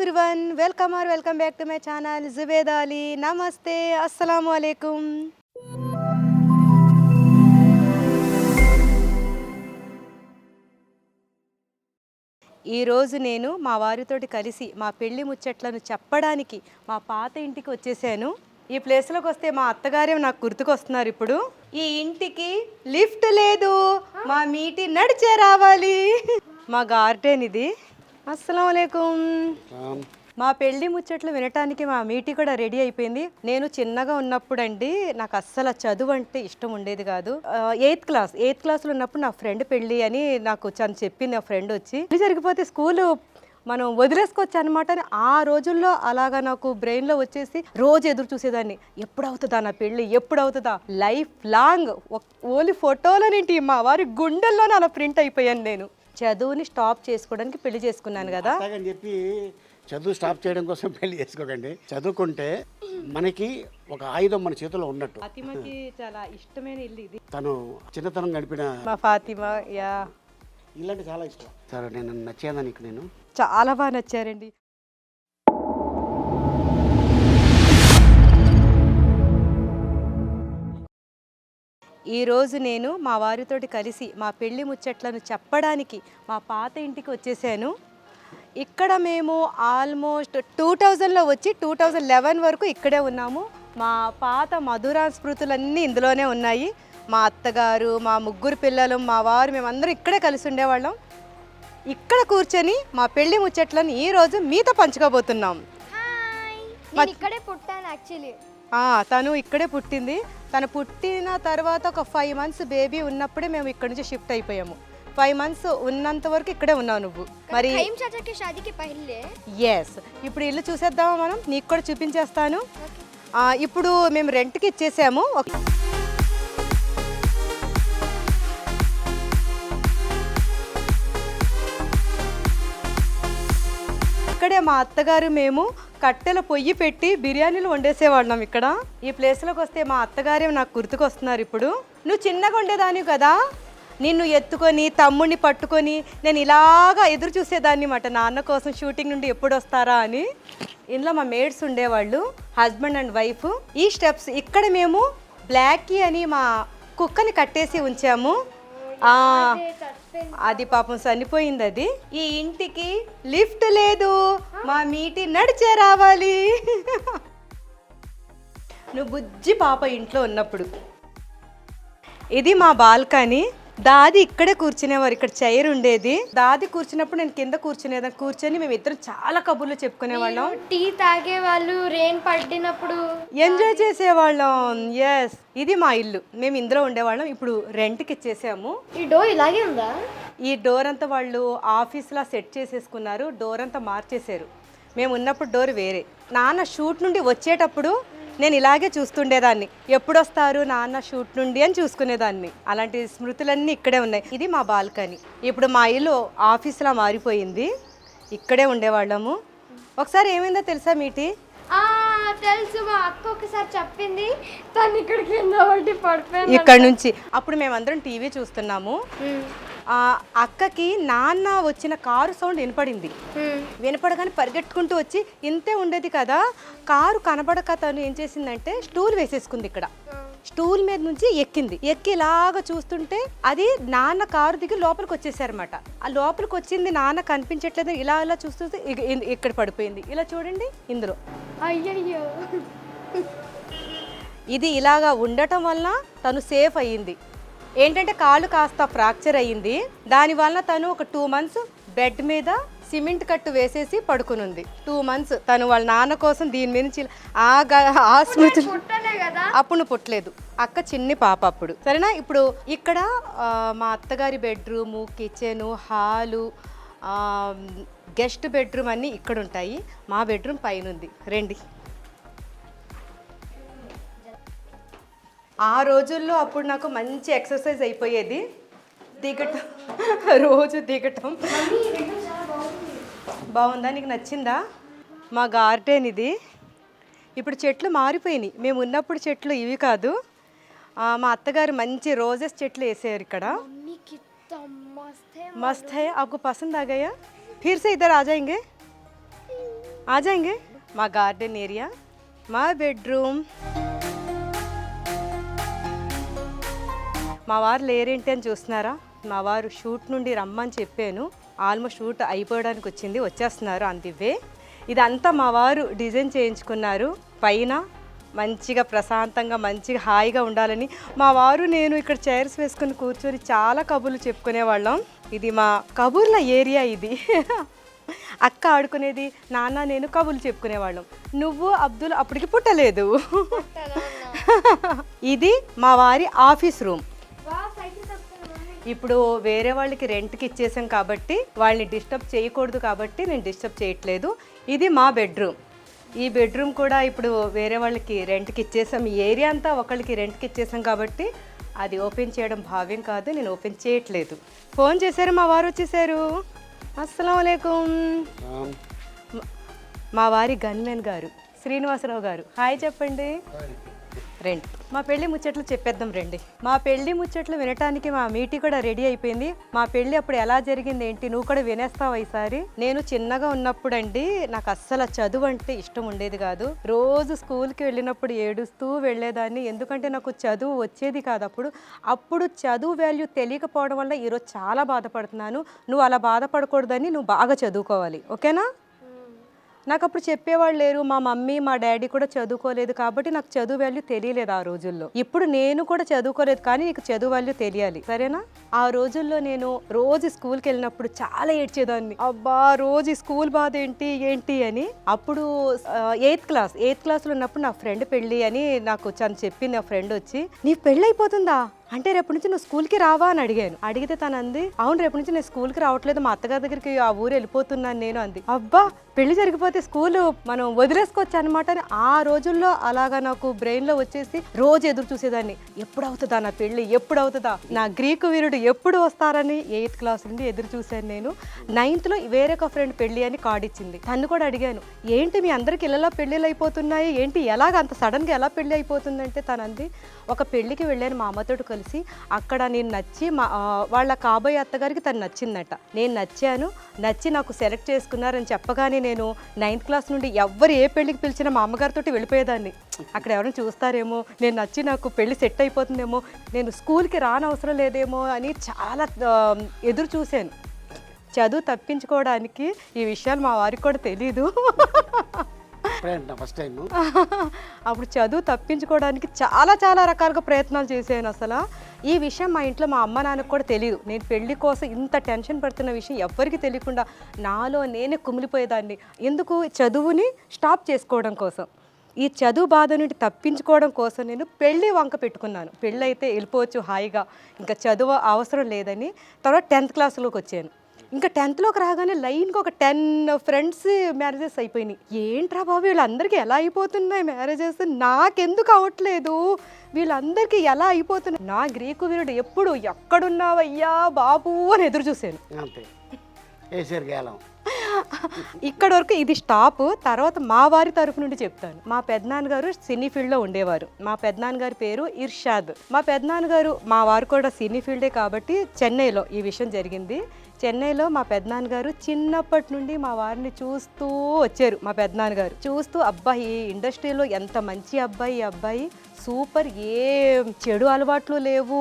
Everyone, welcome back to my channel Zubed Ali. Namaste, अस्सलाम वालेकुम। ఈ రోజు నేను మా వారితోటి కలిసి మా పెళ్లి ముచ్చట్లను చెప్పడానికి మా పాత ఇంటికి వచ్చేసాను। ఈ ప్లేస్లోకి వస్తే మా అత్తగారే నాకు గుర్తుకొస్తున్నారు। ఇప్పుడు ఈ ఇంటికి లిఫ్ట్ లేదు, మా మీటి నడిచే రావాలి। మా గార్డెన్ ఇది। అస్సలాము అలైకుం। మా పెళ్లి ముచ్చట్లు వినటానికి మా మీటి కూడా రెడీ అయిపోయింది। నేను చిన్నగా ఉన్నప్పుడు అండి నాకు అస్సలు చదువు అంటే ఇష్టం ఉండేది కాదు। 8th క్లాస్లో ఉన్నప్పుడు నా ఫ్రెండ్ పెళ్ళి అని నాకు చెప్పింది। ఆ ఫ్రెండ్ వచ్చి జరిగిపోతే స్కూలు మనం వదిలేసుకోవచ్చు అనమాట అని ఆ రోజుల్లో అలాగా నాకు బ్రెయిన్లో వచ్చేసి రోజు ఎదురు చూసేదాన్ని, ఎప్పుడు అవుతుందా నా పెళ్ళి, ఎప్పుడు అవుతుందా। లైఫ్ లాంగ్ ఓన్లీ ఫోటోలనేంటి మా వారి గుండెల్లోనే అలా ప్రింట్ అయిపోయాను। నేను చదువుని స్టాప్ చేసుకోవడానికి పెళ్లి చేసుకున్నాను కదా అని చెప్పి చదువు స్టాప్ చేయడం కోసం పెళ్లి చేసుకోకండి। చదువుకుంటే మనకి ఒక ఆయుధం మన చేతిలో ఉన్నట్టు। ఫాతిమాకి చాలా ఇష్టమైన ఇల్లు ఇది। తను చిన్నతనం గడిపిన మా ఫాతిమా యా ఇల్లంటే చాలా ఇష్టం। సరే, నేను నచ్చేదా నీకు? నేను చాలా బాగా నచ్చారండి। ఈరోజు నేను మా వారితోటి కలిసి మా పెళ్లి ముచ్చట్లను చెప్పడానికి మా పాత ఇంటికి వచ్చేసాను। ఇక్కడ మేము ఆల్మోస్ట్ 2000లో వచ్చి 2011 వరకు ఇక్కడే ఉన్నాము। మా పాత మధుర స్మృతులన్నీ ఇందులోనే ఉన్నాయి। మా అత్తగారు, మా ముగ్గురు పిల్లలు, మా వారు, మేమందరం ఇక్కడే కలిసి ఉండేవాళ్ళం। ఇక్కడ కూర్చొని మా పెళ్లి ముచ్చట్లను ఈరోజు మీతో పంచుకోబోతున్నాం। ఇక్కడే పుట్టాను యాక్చువల్లీ। తను ఇక్కడే పుట్టింది। తను పుట్టిన తర్వాత ఒక 5 months బేబీ ఉన్నప్పుడే మేము ఇక్కడ నుంచి షిఫ్ట్ అయిపోయాము। 5 months ఉన్నంత వరకు ఇక్కడే ఉన్నావు నువ్వు। మరి ఎస్, ఇప్పుడు ఇల్లు చూసేద్దామా మనం? నీకు కూడా చూపించేస్తాను। ఇప్పుడు మేము రెంట్కి ఇచ్చేసాము। ఇక్కడే మా అత్తగారు మేము కట్టెల పొయ్యి పెట్టి బిర్యానీలు వండేసేవాళ్ళం ఇక్కడ। ఈ ప్లేస్లోకి వస్తే మా అత్తగారే నాకు గుర్తుకొస్తున్నారు ఇప్పుడు। నువ్వు చిన్నగా ఉండేదాన్ని కదా, నిన్ను ఎత్తుకొని తమ్ముడిని పట్టుకొని నేను ఇలాగా ఎదురు చూసేదాన్ని మాట, నాన్న కోసం షూటింగ్ నుండి ఎప్పుడు వస్తారా అని। ఇందులో మా మేడ్స్ ఉండేవాళ్ళు, హస్బెండ్ అండ్ వైఫ్। ఈ స్టెప్స్ ఇక్కడ మేము బ్లాకీ అని మా కుక్కని కట్టేసి ఉంచాము। అది పాపం చనిపోయింది అది। ఈ ఇంటికి లిఫ్ట్ లేదు, మా మీటి నడిచే రావాలి। నువ్వు బుజ్జి పాప ఇంట్లో ఉన్నప్పుడు ఇది మా బాల్కనీ। దాది ఇక్కడే కూర్చునేవారు, ఇక్కడ చైర్ ఉండేది। దాది కూర్చున్నప్పుడు నేను కింద కూర్చునేదాన్ని। కూర్చొని మేము ఇద్దరం చాలా కబుర్లు చెప్పుకునేవాళ్ళం, టీ తాగేవాళ్ళు, రెయిన్ పడినప్పుడు ఎంజాయ్ చేసేవాళ్ళం। ఎస్, ఇది మా ఇల్లు, మేము ఇందులో ఉండేవాళ్ళం। ఇప్పుడు రెంట్కి ఇచ్చేసాము। ఈ డోర్ ఇలాగే ఉందా? ఈ డోర్ అంతా వాళ్ళు ఆఫీస్లా సెట్ చేసేసుకున్నారు, డోర్ అంతా మార్చేశారు। మేము ఉన్నప్పుడు డోర్ వేరే। నాన్న షూట్ నుండి వచ్చేటప్పుడు నేను ఇలాగే చూస్తుండేదాన్ని, ఎప్పుడు వస్తారు నాన్న షూట్ నుండి అని చూసుకునేదాన్ని। అలాంటి స్మృతులన్నీ ఇక్కడే ఉన్నాయి। ఇది మా బాల్కనీ। ఇప్పుడు మా ఇల్లు ఆఫీస్లా మారిపోయింది, ఇక్కడే ఉండేవాళ్ళము। ఒకసారి ఏమైందో తెలుసా మీటి? తెలుసు, మా అక్క ఒకసారి చెప్పింది, తను ఇక్కడ కింద పడి పడిపోయింది ఇక్కడ నుంచి। అప్పుడు మేమందరం టీవీ చూస్తున్నాము। అక్కకి నాన్న వచ్చిన కారు సౌండ్ వినపడింది। వినపడగానే పరిగెట్టుకుంటూ వచ్చి, ఇంతే ఉండేది కదా కారు కనబడక తను ఏం చేసిందంటే స్టూల్ వేసేసుకుంది ఇక్కడ। స్టూల్ మీద నుంచి ఎక్కి ఇలాగా చూస్తుంటే అది నాన్న కారు దిగి లోపలికి వచ్చేసారన్నమాట। ఆ లోపలికి వచ్చింది నాన్న కనిపించట్లేదు, ఇలా ఇలా చూస్తుంటే ఇక్కడ పడిపోయింది। ఇలా చూడండి ఇందులో। అయ్యయ్యో, ఇది ఇలాగా ఉండటం వల్ల తను సేఫ్ అయ్యింది। ఏంటంటే కాళ్ళు కాస్త ఫ్రాక్చర్ అయ్యింది, దానివల్ల తను ఒక 2 months బెడ్ మీద సిమెంట్ కట్టు వేసేసి పడుకునుంది। 2 months తను వాళ్ళ నాన్న కోసం దీని మీద నుంచి ఆ స్మృతులు। అప్పుడు నువ్వు పుట్టలేదు, అక్క చిన్ని పాప అప్పుడు, సరేనా? ఇప్పుడు ఇక్కడ మా అత్తగారి bedroom, kitchen, hall, guest bedroom అన్నీ ఇక్కడ ఉంటాయి। మా బెడ్రూమ్ పైన ఉంది, రండి। ఆ రోజుల్లో అప్పుడు నాకు మంచి ఎక్సర్సైజ్ అయిపోయేది, దిగటం, రోజు దిగటం। బాగుందా? నీకు నచ్చిందా? మా గార్డెన్ ఇది। ఇప్పుడు చెట్లు మారిపోయినాయి, మేము ఉన్నప్పుడు చెట్లు ఇవి కాదు। మా అత్తగారు మంచి రోజెస్ చెట్లు వేసారు ఇక్కడ। मस्त है। आपको पसंद आ गया? फिर से इधर आ जाएंगे। आ जाएंगे మా గార్డెన్ ఏరియా, మా బెడ్రూమ్. మా వారు లేరేంటి అని చూస్తున్నారా? మా వారు షూట్ నుండి రమ్మని చెప్పాను, ఆల్మోస్ట్ షూట్ అయిపోవడానికి వచ్చింది, వచ్చేస్తున్నారు అందివే. ఇదంతా మా వారు డిజైన్ చేయించుకున్నారు. పైన మంచిగా ప్రశాంతంగా మంచిగా హాయిగా ఉండాలని మా వారు నేను ఇక్కడ చైర్స్ వేసుకుని కూర్చొని చాలా కబుర్లు చెప్పుకునేవాళ్ళం. ఇది మా కబుర్ల ఏరియా ఇది. అక్క ఆడుకునేది, నాన్న నేను కబుర్లు చెప్పుకునేవాళ్ళం. నువ్వు అబ్దుల్ అప్పటికి పుట్టలేదు. ఇది మా వారి ఆఫీస్ రూమ్. ఇప్పుడు వేరే వాళ్ళకి రెంట్కి ఇచ్చేసాం కాబట్టి వాళ్ళని డిస్టర్బ్ చేయకూడదు కాబట్టి నేను డిస్టర్బ్ చేయట్లేదు. ఇది మా బెడ్రూమ్. ఈ బెడ్రూమ్ కూడా ఇప్పుడు వేరే వాళ్ళకి రెంట్కి ఇచ్చేసాం. ఈ ఏరియా అంతా ఒకళ్ళకి రెంట్కి ఇచ్చేసాం కాబట్టి అది ఓపెన్ చేయడం భావ్యం కాదు, నేను ఓపెన్ చేయట్లేదు. ఫోన్ చేశారు, మా వారు వచ్చేసారు. అస్సలం వాలేకుం. మా వారి గన్మెన్ గారు శ్రీనివాసరావు గారు, హాయ్ చెప్పండి. రండి, మా పెళ్లి ముచ్చట్లు చెప్పేద్దాం రండి. మా పెళ్లి ముచ్చట్లు వినటానికి మా మీటి కూడా రెడీ అయిపోయింది. మా పెళ్లి అప్పుడు ఎలా జరిగింది ఏంటి నువ్వు కూడా వినేస్తావు ఈసారి. నేను చిన్నగా ఉన్నప్పుడు అండి నాకు అస్సలు చదువు అంటే ఇష్టం ఉండేది కాదు. రోజు స్కూల్కి వెళ్ళినప్పుడు ఏడుస్తూ వెళ్ళేదాన్ని, ఎందుకంటే నాకు చదువు వచ్చేది కాదు. అప్పుడు చదువు వాల్యూ తెలియకపోవడం వల్ల ఈరోజు చాలా బాధపడుతున్నాను. నువ్వు అలా బాధపడకూడదని నువ్వు బాగా చదువుకోవాలి, ఓకేనా? నాకు అప్పుడు చెప్పేవాళ్ళు లేరు, మా మమ్మీ మా డాడీ కూడా చదువుకోలేదు కాబట్టి నాకు చదువు వాల్యూ తెలియలేదు ఆ రోజుల్లో. ఇప్పుడు నేను కూడా చదువుకోలేదు కానీ నీకు చదువు వాల్యూ తెలియాలి, సరేనా? ఆ రోజుల్లో నేను రోజు స్కూల్కి వెళ్ళినప్పుడు చాలా ఏడ్చేదాన్ని. అబ్బా రోజు స్కూల్ బాధ ఏంటి ఏంటి అని. అప్పుడు 8th క్లాస్లో ఉన్నప్పుడు నా ఫ్రెండ్ పెళ్ళి అని నాకు తను చెప్పింది. నా ఫ్రెండ్ వచ్చి, నీ పెళ్ళి అయిపోతుందా అంటే రేపు నుంచి నువ్వు స్కూల్కి రావా అని అడిగాను. అడిగితే తను అంది, అవును రేపు నుంచి నేను స్కూల్కి రావట్లేదు, మా అత్తగారి దగ్గరికి ఆ ఊరు వెళ్ళిపోతున్నాను నేను అంది. అబ్బా పెళ్లి జరిగిపోతే స్కూల్ మనం వదిలేసుకోవచ్చు అనమాట అని ఆ రోజుల్లో అలాగా నాకు బ్రెయిన్లో వచ్చేసి రోజు ఎదురు చూసేదాన్ని. ఎప్పుడు అవుతుందా నా పెళ్ళి, ఎప్పుడు అవుతుందా, నా గ్రీకు వీరుడు ఎప్పుడు వస్తారని 8th క్లాస్ నుండి ఎదురు చూశాను నేను. 9thలో వేరొక ఫ్రెండ్ పెళ్ళి అని కార్డు ఇచ్చింది. తను కూడా అడిగాను, ఏంటి మీ అందరికి ఇళ్ళలో పెళ్ళిళ్ళు అయిపోతున్నాయి ఏంటి, ఎలాగ అంత సడన్గా ఎలా పెళ్ళి అయిపోతుందంటే తను అంది, ఒక పెళ్ళికి వెళ్ళాను మా అమ్మతోటి కలిసి. అక్కడ నేను నచ్చి వాళ్ళ కాబోయే అత్తగారికి తను నచ్చిందట. నేను నచ్చి నాకు సెలెక్ట్ చేసుకున్నారని చెప్పగానే నేను 9th క్లాస్ నుండి ఎవరు ఏ పెళ్ళికి పిలిచినా మా అమ్మగారితో వెళ్ళిపోయేదాన్ని. అక్కడ ఎవరైనా చూస్తారేమో, నేను నచ్చి నాకు పెళ్ళి సెట్ అయిపోతుందేమో, నేను స్కూల్కి రానవసరం లేదేమో అని చాలా ఎదురు చూశాను. చదువు తప్పించుకోవడానికి ఈ విషయాలు మా వారికి కూడా తెలీదు. ఫస్ట్ టైం అప్పుడు చదువు తప్పించుకోవడానికి చాలా రకాలుగా ప్రయత్నాలు చేశాను. అసలు ఈ విషయం మా ఇంట్లో మా అమ్మ నాన్నకు కూడా తెలియదు. నేను పెళ్లి కోసం ఇంత టెన్షన్ పడుతున్న విషయం ఎవ్వరికి తెలియకుండా నాలో నేనే కుమిలిపోయేదాన్ని. ఎందుకు? చదువుని స్టాప్ చేసుకోవడం కోసం, ఈ చదువు బాధ నుండి తప్పించుకోవడం కోసం నేను పెళ్ళి వంక పెట్టుకున్నాను. పెళ్ళి అయితే వెళ్ళిపోవచ్చు హాయిగా, ఇంకా చదువు అవసరం లేదని. తర్వాత 10th క్లాస్లోకి వచ్చాను. ఇంకా 10thలోకి రాగానే లైన్గా ఒక 10 ఫ్రెండ్స్ మ్యారేజెస్ అయిపోయినాయి. ఏంట్రా బాబు వీళ్ళందరికీ ఎలా అయిపోతున్నాయి మ్యారేజెస్, నాకెందుకు అవ్వట్లేదు, వీళ్ళందరికీ ఎలా అయిపోతున్నాయి. నా గ్రీకు వీరుడు ఎప్పుడు ఎక్కడున్నావయ్యా బాబు అని ఎదురు చూశాను. ఇక్కడ వరకు ఇది స్టాప్. తర్వాత మా వారి తరఫు నుండి చెప్తాను. మా పెద్దనాన్నగారు సినీ ఫీల్డ్లో ఉండేవారు. మా పెద్దనాన్నగారి పేరు ఇర్షాద్. మా పెద్దనాన్నగారు, మా వారు కూడా సినీ ఫీల్డే కాబట్టి చెన్నైలో ఈ విషయం జరిగింది. చెన్నైలో మా పెద్దనాన్నగారు చిన్నప్పటి నుండి మా వారిని చూస్తూ వచ్చారు. మా పెద్దనాన్నగారు చూస్తూ, అబ్బాయి ఈ ఇండస్ట్రీలో ఎంత మంచి అబ్బాయి, ఈ అబ్బాయి సూపర్, ఏ చెడు అలవాట్లు లేవు,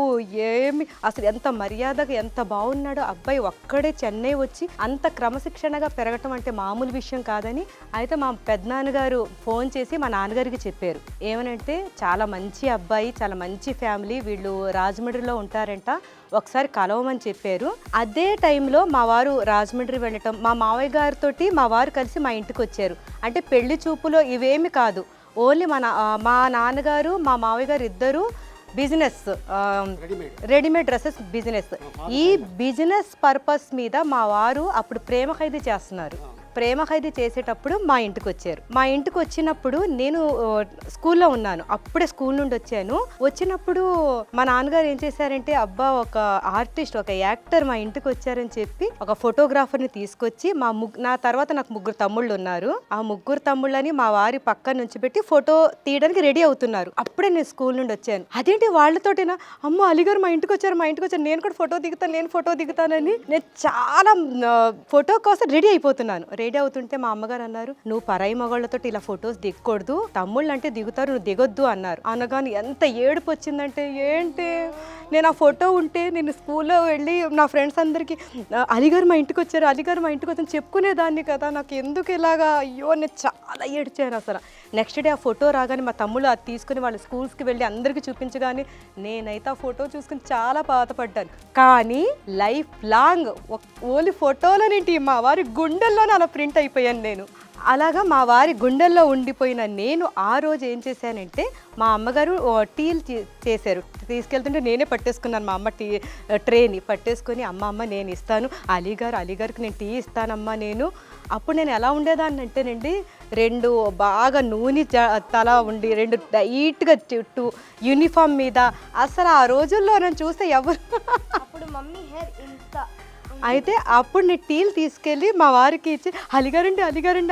ఏమి అసలు ఎంత మర్యాదగా ఎంత బాగున్నాడో అబ్బాయి, ఒక్కడే చెన్నై వచ్చి అంత క్రమశిక్షణగా పెరగటం అంటే మామూలు విషయం కాదని. అయితే మా పెద్దనాన్నగారు ఫోన్ చేసి మా నాన్నగారికి చెప్పారు. ఏమనంటే, చాలా మంచి అబ్బాయి, చాలా మంచి ఫ్యామిలీ, వీళ్ళు రాజమండ్రిలో ఉంటారంట, ఒకసారి కలవమని చెప్పారు. అదే టైంలో మా వారు రాజమండ్రి వెళ్ళటం, మా మావయ్య గారితో మా వారు కలిసి మా ఇంటికి వచ్చారు. అంటే పెళ్లి చూపులో ఇవేమి కాదు, ఓన్లీ మా నాన్నగారు మా మావయ్య గారు ఇద్దరు బిజినెస్, రెడీమేడ్ డ్రెస్సెస్ బిజినెస్. ఈ బిజినెస్ పర్పస్ మీద మా వారు అప్పుడు ప్రేమ ఖైదీ చేస్తున్నారు. ప్రేమ ఖైదీ చేసేటప్పుడు మా ఇంటికి వచ్చారు. మా ఇంటికి వచ్చినప్పుడు నేను స్కూల్లో ఉన్నాను, అప్పుడే స్కూల్ నుండి వచ్చాను. వచ్చినప్పుడు మా నాన్నగారు ఏం చేశారంటే, అబ్బా ఒక ఆర్టిస్ట్, ఒక యాక్టర్ మా ఇంటికి వచ్చారని చెప్పి ఒక ఫోటోగ్రాఫర్ని తీసుకొచ్చి నా తర్వాత నాకు 3 తమ్ముళ్ళు ఉన్నారు. ఆ 3 తమ్ముళ్ళని మా వారి పక్కన నుంచి పెట్టి ఫోటో తీయడానికి రెడీ అవుతున్నారు. అప్పుడే నేను స్కూల్ నుండి వచ్చాను. అదేంటి వాళ్ళతోటేనా, అమ్మో అలీగారు మా ఇంటికి వచ్చారు, నేను కూడా ఫోటో దిగుతానని నేను చాలా ఫోటో కోసం రెడీ అయిపోతున్నాను. రెడీ అవుతుంటే మా అమ్మగారు అన్నారు, నువ్వు పరాయి మగవాళ్ళతో ఇలా ఫొటోస్ దిగకూడదు, తమ్ముళ్ళు అంటే దిగుతారు, నువ్వు దిగొద్దు అన్నారు. అనగానే ఎంత ఏడుపు వచ్చిందంటే, ఏంటి నేను ఆ ఫోటో ఉంటే నేను స్కూల్లో వెళ్ళి నా ఫ్రెండ్స్ అందరికీ అలీగారు మా ఇంటికి వచ్చారు, అలీగారు మా ఇంటికి వచ్చారు చెప్పుకునేదాన్ని కదా, నాకు ఎందుకు ఇలాగా, అయ్యో నేను చాలా ఏడ్చాను అసలు. నెక్స్ట్ డే ఆ ఫోటో రాగానే మా తమ్ముళ్ళు అది తీసుకుని వాళ్ళ స్కూల్స్కి వెళ్ళి అందరికీ చూపించగానే నేనైతే ఆ ఫోటో చూసుకుని చాలా బాధపడ్డాను. కానీ లైఫ్ లాంగ్ ఓన్లీ ఫోటోలోనేంటి మా వారి గుండెల్లోనే అలా ప్రింట్ అయిపోయాను నేను. అలాగా మా వారి గుండెల్లో ఉండిపోయిన నేను ఆ రోజు ఏం చేశానంటే, మా అమ్మగారు టీలు చేశారు, తీసుకెళ్తుంటే నేనే పట్టేసుకున్నాను మా అమ్మ ట్రేని పట్టేసుకొని, అమ్మ నేను ఇస్తాను, అలీగారికి నేను టీ ఇస్తానమ్మా నేను. అప్పుడు నేను ఎలా ఉండేదాన్ని అంటేనండి, 2 బాగా నూనె తల ఉండి 2 టైట్గా చుట్టూ యూనిఫామ్ మీద, అసలు ఆ రోజుల్లో నన్ను చూస్తే ఎవరు అప్పుడు మమ్మీ హెయిర్ ఇంత. అయితే అప్పుడు నేను టీలు తీసుకెళ్ళి మా వారికి ఇచ్చి అలిగారండి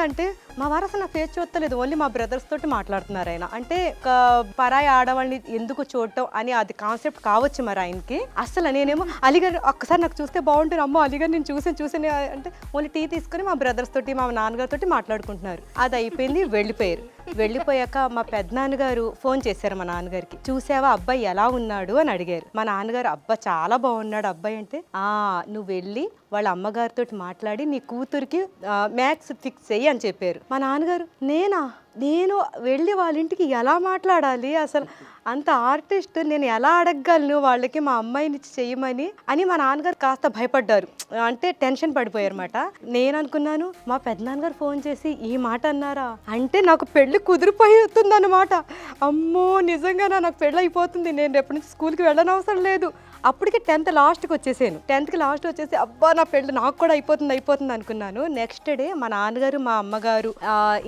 అంటే మా వారు అసలు నా ఫేస్ చూస్తలేదు, ఓన్లీ మా బ్రదర్స్ తోటి మాట్లాడుతున్నారు ఆయన. అంటే పరాయి ఆడవాళ్ళని ఎందుకు చూడటం అని అది కాన్సెప్ట్ కావచ్చు మరి ఆయనకి. అసలు నేనేమో అలిగారు ఒక్కసారి నాకు చూస్తే బాగుంటుంది, అమ్మో అలిగారు నేను చూసాను అంటే ఓన్లీ టీ తీసుకొని మా బ్రదర్స్ తోటి మా నాన్నగారితో మాట్లాడుకుంటున్నారు. అది అయిపోయింది, వెళ్ళిపోయారు. వెళ్ళిపోయాక మా పెద్దనాన్నగారు ఫోన్ చేశారు మా నాన్నగారికి, చూసావా అబ్బాయి ఎలా ఉన్నాడు అని అడిగారు. మా నాన్నగారు అబ్బా చాలా బాగున్నాడు అబ్బాయి అంటే, నువ్వు వెళ్ళి వాళ్ళ అమ్మగారితో మాట్లాడి నీ కూతురికి మ్యాథ్స్ ఫిక్స్ చెయ్యి అని చెప్పారు. మా నాన్నగారు నేను వెళ్ళి వాళ్ళ ఇంటికి ఎలా మాట్లాడాలి, అసలు అంత ఆర్టిస్ట్ నేను ఎలా అడగగలను వాళ్ళకి మా అమ్మాయిని చేయమని అని మా నాన్నగారు కాస్త భయపడ్డారు, అంటే టెన్షన్ పడిపోయారు అన్నమాట. నేను అనుకున్నాను మా పెద్దనాన్నగారు ఫోన్ చేసి ఈ మాట అన్నారా అంటే నాకు పెళ్లి కుదిరిపోతుంది అన్నమాట. అమ్మో నిజంగానా నాకు పెళ్ళి అయిపోతుంది, నేను రేపటి నుంచి స్కూల్కి వెళ్ళనవసరం లేదు. అప్పటికి 10th లాస్ట్కి వచ్చేసాను. 10th లాస్ట్ వచ్చేసి అబ్బా నా పెళ్ళి నాకు కూడా అయిపోతుంది అనుకున్నాను. నెక్స్ట్ డే మా నాన్నగారు మా అమ్మగారు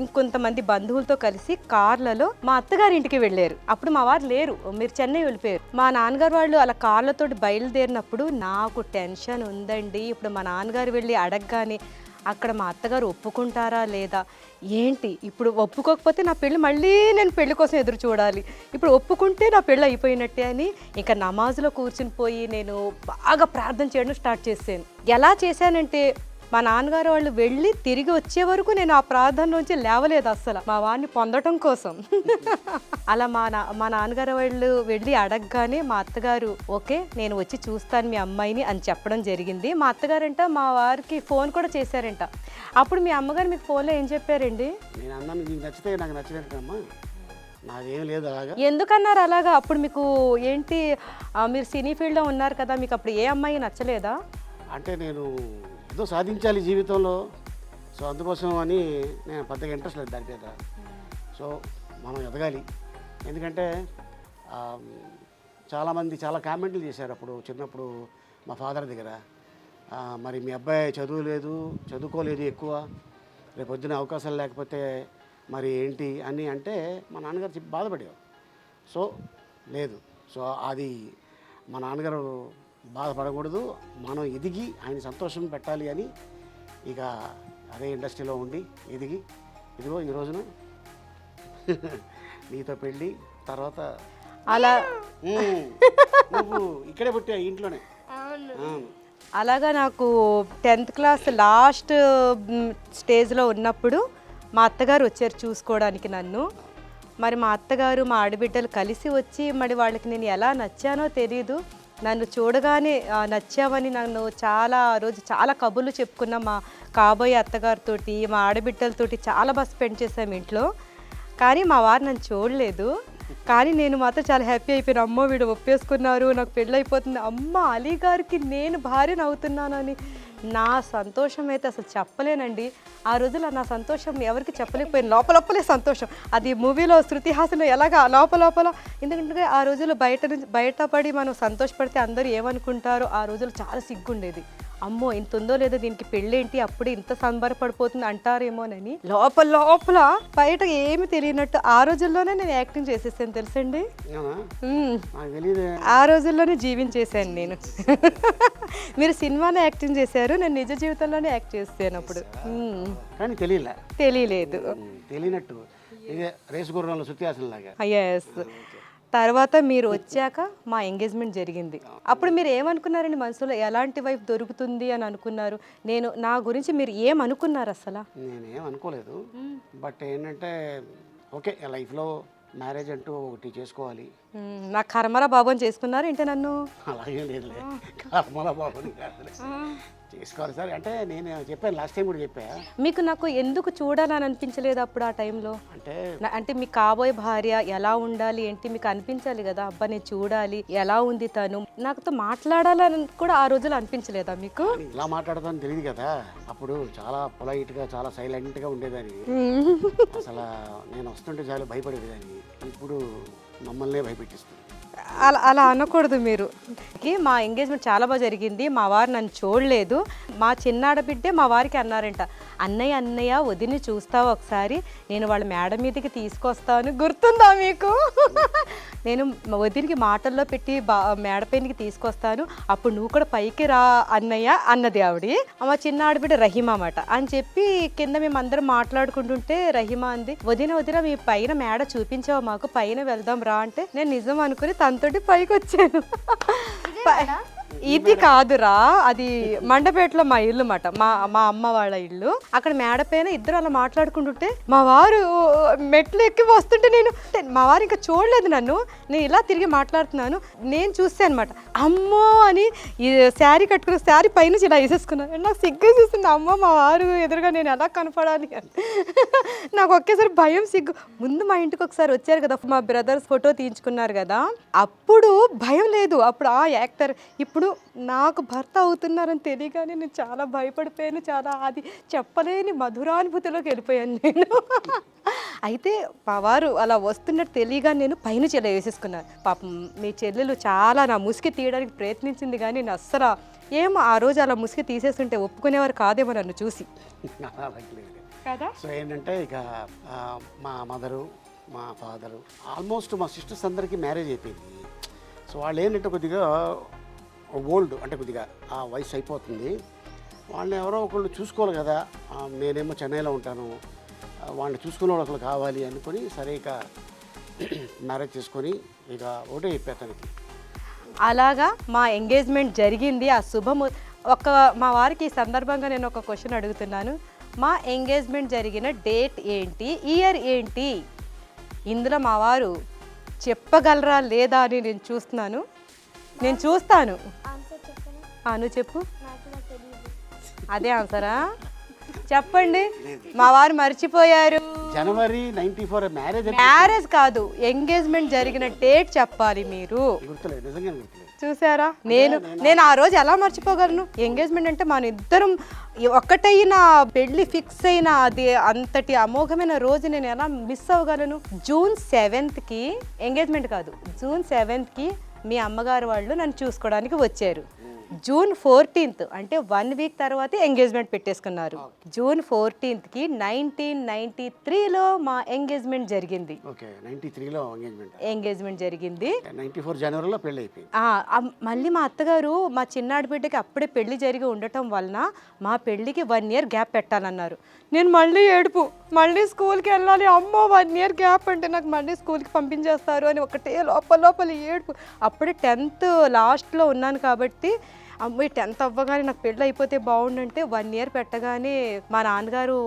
ఇంకొంతమంది బంధువులతో కలిసి కార్లలో మా అత్తగారి ఇంటికి వెళ్ళారు. అప్పుడు మా వారు లేరు, మీరు చెన్నై వెళ్ళిపోయారు. మా నాన్నగారు వాళ్ళు అలా కార్లతో బయలుదేరినప్పుడు నాకు టెన్షన్ ఉందండి. ఇప్పుడు మా నాన్నగారు వెళ్ళి అడగగానే అక్కడ మా అత్తగారు ఒప్పుకుంటారా లేదా, ఏంటి ఇప్పుడు ఒప్పుకోకపోతే నా పెళ్ళి మళ్ళీ నేను పెళ్లి కోసం ఎదురు చూడాలి, ఇప్పుడు ఒప్పుకుంటే నా పెళ్ళి అయిపోయినట్టే అని ఇంకా నమాజ్లో కూర్చుని పోయి నేను బాగా ప్రార్థన చేయడం స్టార్ట్ చేశాను. ఎలా చేశానంటే మా నాన్నగారు వాళ్ళు వెళ్ళి తిరిగి వచ్చే వరకు నేను ఆ ప్రార్థన నుంచి లేవలేదు అస్సలు, మా వాడిని పొందటం కోసం. అలా మా నాన్నగారు వాళ్ళు వెళ్ళి అడగగానే మా అత్తగారు ఓకే నేను వచ్చి చూస్తాను మీ అమ్మాయిని అని చెప్పడం జరిగింది. మా అత్తగారంట మా వారికి ఫోన్ కూడా చేశారంట. అప్పుడు మీ అమ్మగారు మీకు ఫోన్లో ఏం చెప్పారండి? నేను అన్నాను నీకు నచ్చితే నాకు నచ్చినట్టమ్మా, నాదేం లేదు అలాగా. ఎందుకన్నారు అలాగా? అప్పుడు మీకు ఏంటి, మీరు సినీ ఫీల్డ్లో ఉన్నారు కదా, మీకు అప్పుడు ఏ అమ్మాయి నచ్చలేదా? అంటే నేను ఏదో సాధించాలి జీవితంలో, సో అందుకోసం అని నేను పెద్దగా ఇంట్రెస్ట్ లేదు దాని మీద. సో మనం ఎదగాలి, ఎందుకంటే చాలామంది చాలా కామెంట్లు చేశారు అప్పుడు చిన్నప్పుడు మా ఫాదర్ దగ్గర, మరి మీ అబ్బాయి చదువుకోలేదు ఎక్కువ, రేపు పొద్దున అవకాశాలు లేకపోతే మరి ఏంటి అని అంటే మా నాన్నగారు చెప్పి బాధపడేవారు. సో లేదు, సో అది మా నాన్నగారు బాధపడకూడదు, మనం ఎదిగి ఆయన సంతోషం పెట్టాలి అని ఇక అదే ఇండస్ట్రీలో ఉండి ఎదిగి ఇదిగో ఈ రోజున నీతో పెళ్ళి తర్వాత అలా నువ్వు ఇక్కడే పుట్టా ఇంట్లోనే. అలాగా నాకు 10th క్లాస్ లాస్ట్ స్టేజ్లో ఉన్నప్పుడు మా అత్తగారు వచ్చారు చూసుకోవడానికి నన్ను. మరి మా అత్తగారు మా ఆడబిడ్డలు కలిసి వచ్చి మరి వాళ్ళకి నేను ఎలా నచ్చానో తెలీదు, నన్ను చూడగానే నచ్చామని నన్ను రోజు చాలా కబుర్లు చెప్పుకున్నాం మా కాబోయే అత్తగారితోటి మా ఆడబిడ్డలతోటి, చాలా బాగా స్పెండ్ చేసాం ఇంట్లో. కానీ మా వారు నన్ను చూడలేదు, కానీ నేను మాత్రం చాలా హ్యాపీ అయిపోయాను. అమ్మో వీడు ఒప్పేసుకున్నారు, నాకు పెళ్ళి అయిపోతుంది, అమ్మ అలీ గారికి నేను భార్యను అవుతున్నానని నా సంతోషం అయితే అసలు చెప్పలేనండి. ఆ రోజుల్లో నా సంతోషం ఎవరికి చెప్పలేకపోయాను, లోపలే సంతోషం. అది మూవీలో శృతి హాసన్ ఎలాగా లోపల, ఎందుకంటే ఆ రోజుల్లో బయటపడి మనం సంతోషపడితే అందరూ ఏమనుకుంటారో, ఆ రోజుల్లో చాలా సిగ్గుండేది. అమ్మో ఇంత ఉందో లేదో దీనికి పెళ్ళేంటి అప్పుడే ఇంత సంబరపడిపోతుంది అంటారేమోనని లోపల బయట ఏమి తెలియనట్టు ఆ రోజుల్లోనే నేను యాక్టింగ్ చేసేసాను తెలుసండి. ఆ రోజుల్లోనే జీవించేసాను నేను. మీరు సినిమాలో యాక్టింగ్ చేశారు, నేను నిజ జీవితంలోనే యాక్ట్ చేస్తాను అప్పుడు. కానీ తెలియలేదు తెలియనట్టు రేసు గుర్రంలో శృతి హాసన్ లాగా. ఎస్. తర్వాత మీరు వచ్చాక మా ఎంగేజ్మెంట్ జరిగింది. అప్పుడు మీరు ఏమనుకున్నారండి మనసులో? ఎలాంటి వైఫ్ దొరుకుతుంది అని అనుకున్నారు? నా గురించి మీరు ఏమనుకున్నారు అసలు? నేనేం అనుకోలేదు. బట్ ఏంటంటే ఓకే, లైఫ్లో మ్యారేజ్ అంటూ ఒకటి చేసుకోవాలి. నా కర్మరా బాబు అని చేసుకున్నారు ఏంటి నన్ను? అలాగే లేదులే, కర్మల బాబుని కాదులే, చేసుకోవాలి సార్. అంటే నేను చెప్పాను, లాస్ట్ టైం కూడా చెప్పా. మీకు నాకు ఎందుకు చూడాలని అనిపించలేదు అప్పుడు ఆ టైంలో? అంటే మీ కాబోయే భార్య ఎలా ఉండాలి ఏంటి మీకు అనిపించాలి కదా, అబ్బా నేను చూడాలి ఎలా ఉంది తను, నాతో మాట్లాడాలని కూడా ఆ రోజులు అనిపించలేదా మీకు? ఇలా మాట్లాడతాను తెలియదు కదా, అప్పుడు చాలా పొలైట్గా చాలా సైలెంట్గా ఉండేదాన్ని. అసలు నేను వస్తుంటే చాలా భయపడేదాన్ని. ఇప్పుడు మమ్మల్నే భయపెట్టిస్తుంది. అలా అనకూడదు మీరు. మా ఎంగేజ్మెంట్ చాలా బాగా జరిగింది. మా వారు నన్ను చూడలేదు. మా చిన్నాడబిడ్డే మా వారికి అన్నారంట, అన్నయ్య అన్నయ్య వదిని చూస్తావా ఒకసారి, నేను వాళ్ళ మేడ మీదకి తీసుకొస్తాను. గుర్తుందా మీకు? నేను వదినికి మాటల్లో పెట్టి మేడపైనకి తీసుకొస్తాను, అప్పుడు నువ్వు కూడా పైకి రా అన్నయ్య అన్నది ఆవిడ. మా చిన్న ఆడబిడ్డ రహీమా అన్నమాట అని చెప్పి కింద మేమందరం మాట్లాడుకుంటుంటే రహీమా అంది, వదిన మీ పైన మేడ చూపించావు మాకు, పైన వెళ్దాం రా అంటే నేను నిజం అనుకుని తనతోటి పైకి వచ్చాను. ఇది కాదురా, అది మండపేటలో మా ఇల్లు మాట, మా అమ్మ వాళ్ళ ఇల్లు. అక్కడ మేడ పైన ఇద్దరు అలా మాట్లాడుకుంటుంటే మా వారు మెట్లు ఎక్కి వస్తుంటే మా వారు ఇంకా చూడలేదు నన్ను, నేను ఇలా తిరిగి మాట్లాడుతున్నాను. నేను చూస్తే అనమాట, అమ్మో అని ఈ శారీ కట్టుకున్న శారీ పైన ఇలా వేసేసుకున్నాను. నాకు సిగ్గు చూస్తుంది, అమ్మో మా వారు ఎదురుగా నేను ఎలా కనపడాలి అని. నాకు ఒకేసారి భయం సిగ్గు. ముందు మా ఇంటికి ఒకసారి వచ్చారు కదా, మా బ్రదర్స్ ఫోటో తీయించుకున్నారు కదా, అప్పుడు భయం లేదు. అప్పుడు ఆ యాక్టర్, ఇప్పుడు నాకు భర్త అవుతున్నారని తెలియగానే నేను చాలా భయపడిపోయాను. చాలా అది చెప్పలేని మధురానుభూతిలోకి వెళ్ళిపోయాను నేను. అయితే మా వారు అలా వస్తున్నట్టు తెలియగానే నేను పైన చెల్ల వేసేసుకున్నాను. పాపం మీ చెల్లెలు చాలా నా ముసుగు తీయడానికి ప్రయత్నించింది, కానీ నేను అస్సలు ఏమో ఆ రోజు అలా ముసుగు తీసేస్తుంటే ఒప్పుకునేవారు కాదేమో నన్ను చూసి కదా. సో ఏంటంటే ఇక మా మదరు, మా ఫాదరు, ఆల్మోస్ట్ మా సిస్టర్స్ అందరికీ మ్యారేజ్ అయిపోయింది. సో వాళ్ళు ఏంటంటే కొద్దిగా ఓల్డ్, అంటే కొద్దిగా ఆ వయసు అయిపోతుంది. వాళ్ళని ఎవరో ఒకళ్ళు చూసుకోవాలి కదా, నేనేమో చెన్నైలో ఉంటాను, వాళ్ళని చూసుకునే వాళ్ళు ఒకళ్ళు కావాలి అనుకొని సరే ఇక మ్యారేజ్ చేసుకొని ఇక ఒకటే చెప్పా తనకి. అలాగా మా ఎంగేజ్మెంట్ జరిగింది. ఆ శుభము మా వారికి ఈ సందర్భంగా నేను ఒక క్వశ్చన్ అడుగుతున్నాను, మా ఎంగేజ్మెంట్ జరిగిన డేట్ ఏంటి, ఇయర్ ఏంటి? ఇందులో మా వారు చెప్పగలరా లేదా అని నేను చూస్తున్నాను. నేను చూస్తాను. నువ్వు చెప్పు. అదే ఆన్సరా? చెప్పండి. మా వారు మర్చిపోయారు. జనవరి 94 మ్యారేజ్ కాదు, ఎంగేజ్మెంట్ జరిగిన డేట్ చెప్పాలి మీరు. గుర్తులేదు, నిజంగా గుర్తులేదు. చూసారా, నేను ఆ రోజు ఎలా మర్చిపోగలను? ఎంగేజ్మెంట్ అంటే మన ఇద్దరం ఒక్కటైన పెళ్లి ఫిక్స్ అయిన అది అంతటి అమోఘమైన రోజు నేను ఎలా మిస్ అవ్వగలను? జూన్ 7th ఎంగేజ్మెంట్ కాదు, జూన్ 7th మీ అమ్మగారు వాళ్ళు నన్ను చూసుకోవడానికి వచ్చారు. జూన్ 14 అంటే 1 వీక్ తర్వాత ఎంగేజ్మెంట్ పెట్టేసుకున్నారు. జూన్ 14 1993లో మా ఎంగేజ్మెంట్ జరిగింది. ఎంగేజ్మెంట్ జరిగింది. 94 జనవరిలో పెళ్లి అయిపోయింది. మళ్ళీ మా అత్తగారు మా చిన్నాడి బిడ్డకి అప్పుడే పెళ్లి జరిగి ఉండటం వలన మా పెళ్లికి 1 year గ్యాప్ పెట్టాలన్నారు. నేను మళ్ళీ ఏడుపు, మళ్ళీ స్కూల్కి వెళ్ళాలి, అమ్మో 1 year గ్యాప్ అంటే నాకు మళ్ళీ స్కూల్కి పంపించేస్తారు అని ఒకటే లోపల ఏడుపు. అప్పుడే 10th లాస్ట్లో ఉన్నాను కాబట్టి అమ్మాయి 10th అవ్వగానే నాకు పెళ్ళి అయిపోతే బాగుండంటే 1 year పెట్టగానే మా నాన్నగారు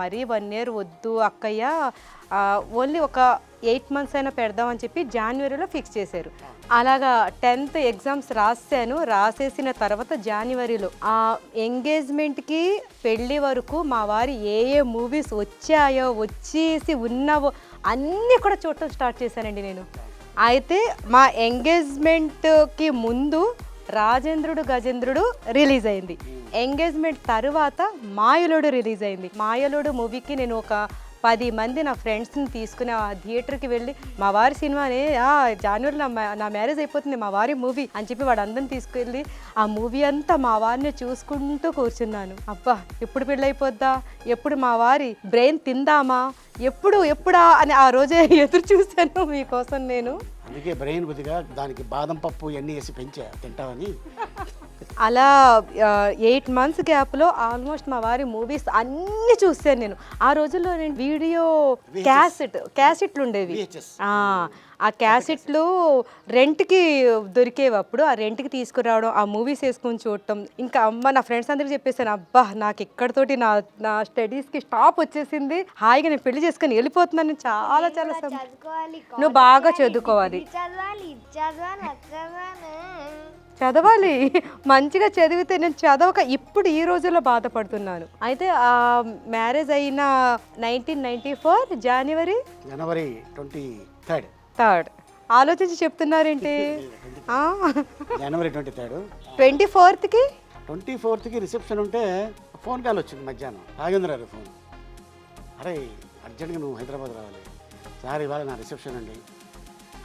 మరీ 1 year వద్దు అక్కయ్య, ఓన్లీ ఒక 8 months అయినా పెడదామని చెప్పి జనవరిలో ఫిక్స్ చేశారు. అలాగా 10th ఎగ్జామ్స్ రాసేసిన తర్వాత జనవరిలో ఆ ఎంగేజ్మెంట్కి పెళ్ళి వరకు మా వారి ఏ మూవీస్ వచ్చాయో వచ్చేసి ఉన్నావో అన్నీ కూడా చూడటం స్టార్ట్ చేశానండి నేను. అయితే మా ఎంగేజ్మెంట్కి ముందు రాజేంద్రుడు గజేంద్రుడు రిలీజ్ అయింది. ఎంగేజ్మెంట్ తర్వాత మాయలోడు రిలీజ్ అయింది. మాయలోడు మూవీకి నేను ఒక 10 మంది నా ఫ్రెండ్స్ని తీసుకుని ఆ థియేటర్కి వెళ్ళి మా వారి సినిమానే జనవరిలో నా మ్యారేజ్ అయిపోతుంది మా వారి మూవీ అని చెప్పి వాడందరిని తీసుకెళ్ళి ఆ మూవీ అంతా మా వారిని చూసుకుంటూ కూర్చున్నాను. అబ్బా ఎప్పుడు పెళ్ళి అయిపోద్దా, ఎప్పుడు మా వారి బ్రెయిన్ తిందామా, ఎప్పుడా అని ఆ రోజే ఎదురు చూశాను మీకోసం నేను. అందుకే బ్రెయిన్ కొద్దిగా దానికి బాదం పప్పు ఇవన్నీ వేసి పెంచా తింటామని. అలా 8 months గ్యాప్లో ఆల్మోస్ట్ మా వారి మూవీస్ అన్నీ చూసాను నేను. ఆ రోజుల్లో నేను వీడియో క్యాసెట్లు ఉండేవి. VHS. ఆ క్యాసెట్లు రెంట్కి దొరికేవి. అప్పుడు ఆ రెంట్కి తీసుకురావడం, ఆ మూవీస్ వేసుకొని చూడటం. ఇంకా అమ్మ నా ఫ్రెండ్స్ అందరికీ చెప్పేసాను, అబ్బా నాకు ఇక్కడతోటి నా స్టడీస్కి స్టాప్ వచ్చేసింది, హాయిగా నేను పెళ్లి చేసుకొని వెళ్ళిపోతున్నాను. నేను చాలా చదువుకోవాలి, నువ్వు బాగా చదువుకోవాలి, చదవాలి, చదవాలి, చదవాలి. చదవాలి, మంచిగా చదివితే. నేను చదవక ఇప్పుడు ఈ రోజుల్లో బాధపడుతున్నాను. అయితే ఆ మ్యారేజ్ అయిన 1994 జనవరి 23rd. ఆలోచించి చెప్తున్నారేంటి? జనవరి 23rd. 24th 24th రిసెప్షన్ ఉంటే ఫోన్ కాల్ వచ్చింది మధ్యాహ్నం. రాఘవేంద్ర గారి ఫోన్. అరే అర్జెంట్గా నువ్వు హైదరాబాద్ రావాలి సార్, ఇవాళ నా రిసెప్షన్ అండి.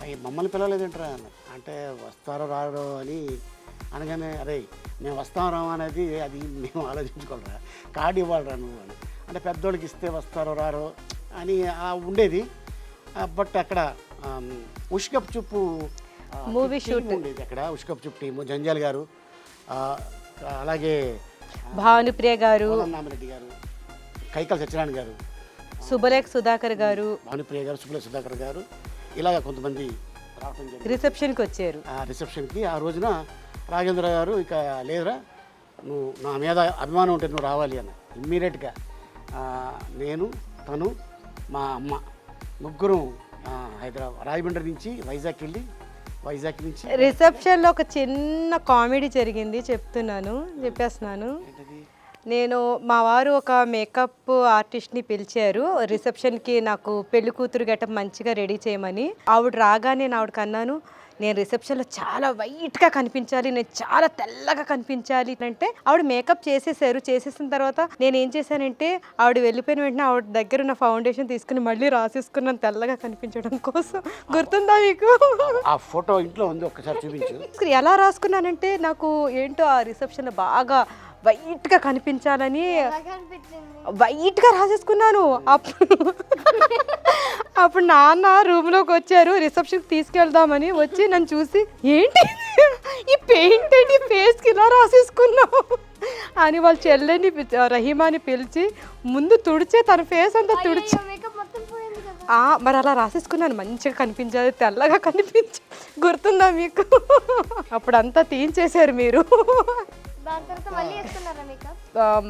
అవి మమ్మల్ని పిలవలేదంటారా అంటే వస్తారో రారో అని అనగానే, అరే మేము వస్తాం రామా అనేది అది మేము ఆలోచించుకోవాలరా, కార్డు ఇవ్వాలరా నువ్వు అని. అంటే పెద్దోళ్ళకి ఇస్తే వస్తారో రారో అని ఉండేది. బట్ అక్కడ ఉష్కప్ చూపు మూవీ షూట్ ఉండేది. అక్కడ ఉష్కప్ చూపు టీము జంజాల్ గారు, అలాగే భానుప్రియ గారు, నామిరెడ్డి గారు, కైకల్ సత్యనారాయణ గారు, సుబలేఖ సుధాకర్ గారు, భానుప్రియ గారు, సుబలేఖ సుధాకర్ గారు, ఇలాగ కొంతమంది రావడం జరిగింది. రిసెప్షన్కి వచ్చారు. ఆ రిసెప్షన్కి ఆ రోజున రాఘవేంద్ర గారు, ఇక లేదురా నువ్వు నా మీద అభిమానం ఉంటే నువ్వు రావాలి అన్న. ఇమ్మీడియట్గా నేను, తను, మా అమ్మ ముగ్గురు రాజమండ్రి నుంచి వైజాగ్ వెళ్ళి, వైజాగ్ నుంచి రిసెప్షన్లో ఒక చిన్న కామెడీ జరిగింది, చెప్పేస్తున్నాను. నేను మా వారు ఒక మేకప్ ఆర్టిస్ట్ని పిలిచారు రిసెప్షన్కి, నాకు పెళ్లి కూతురు గెటప్ మంచిగా రెడీ చేయమని. ఆవిడ రాగానే నేను ఆవిడకి అన్నాను, నేను రిసెప్షన్లో చాలా వైట్గా కనిపించాలి, నేను చాలా తెల్లగా కనిపించాలి అంటే ఆవిడ మేకప్ చేసేసిన తర్వాత నేను ఏం చేశానంటే, ఆవిడ వెళ్ళిపోయిన వెంటనే ఆవిడ దగ్గర ఉన్న ఫౌండేషన్ తీసుకుని మళ్ళీ రాసేసుకున్నాను తెల్లగా కనిపించడం కోసం. గుర్తుందా మీకు? ఆ ఫోటో ఇంట్లో ఉంది, ఒక్కసారి చూపించు. ఎలా రాసుకున్నానంటే, నాకు ఏంటో ఆ రిసెప్షన్లో బాగా వైట్గా కనిపించాలని వైట్గా రాసేసుకున్నాను. అప్పుడు నాన్న రూమ్లోకి వచ్చారు, రిసెప్షన్కి తీసుకెళ్దామని వచ్చి నన్ను చూసి, ఏంటి ఈ పెయింట్ ఏంటి ఫేస్కి ఇలా రాసేసుకున్నావు అని వాళ్ళ చెల్లెని రహీమాని పిలిచి ముందు తుడిచే, తన ఫేస్ అంతా తుడిచి, మరి అలా రాసేసుకున్నాను మంచిగా కనిపించాలి, తెల్లగా గుర్తుందా మీకు? అప్పుడంతా తీయించేశారు మీరు.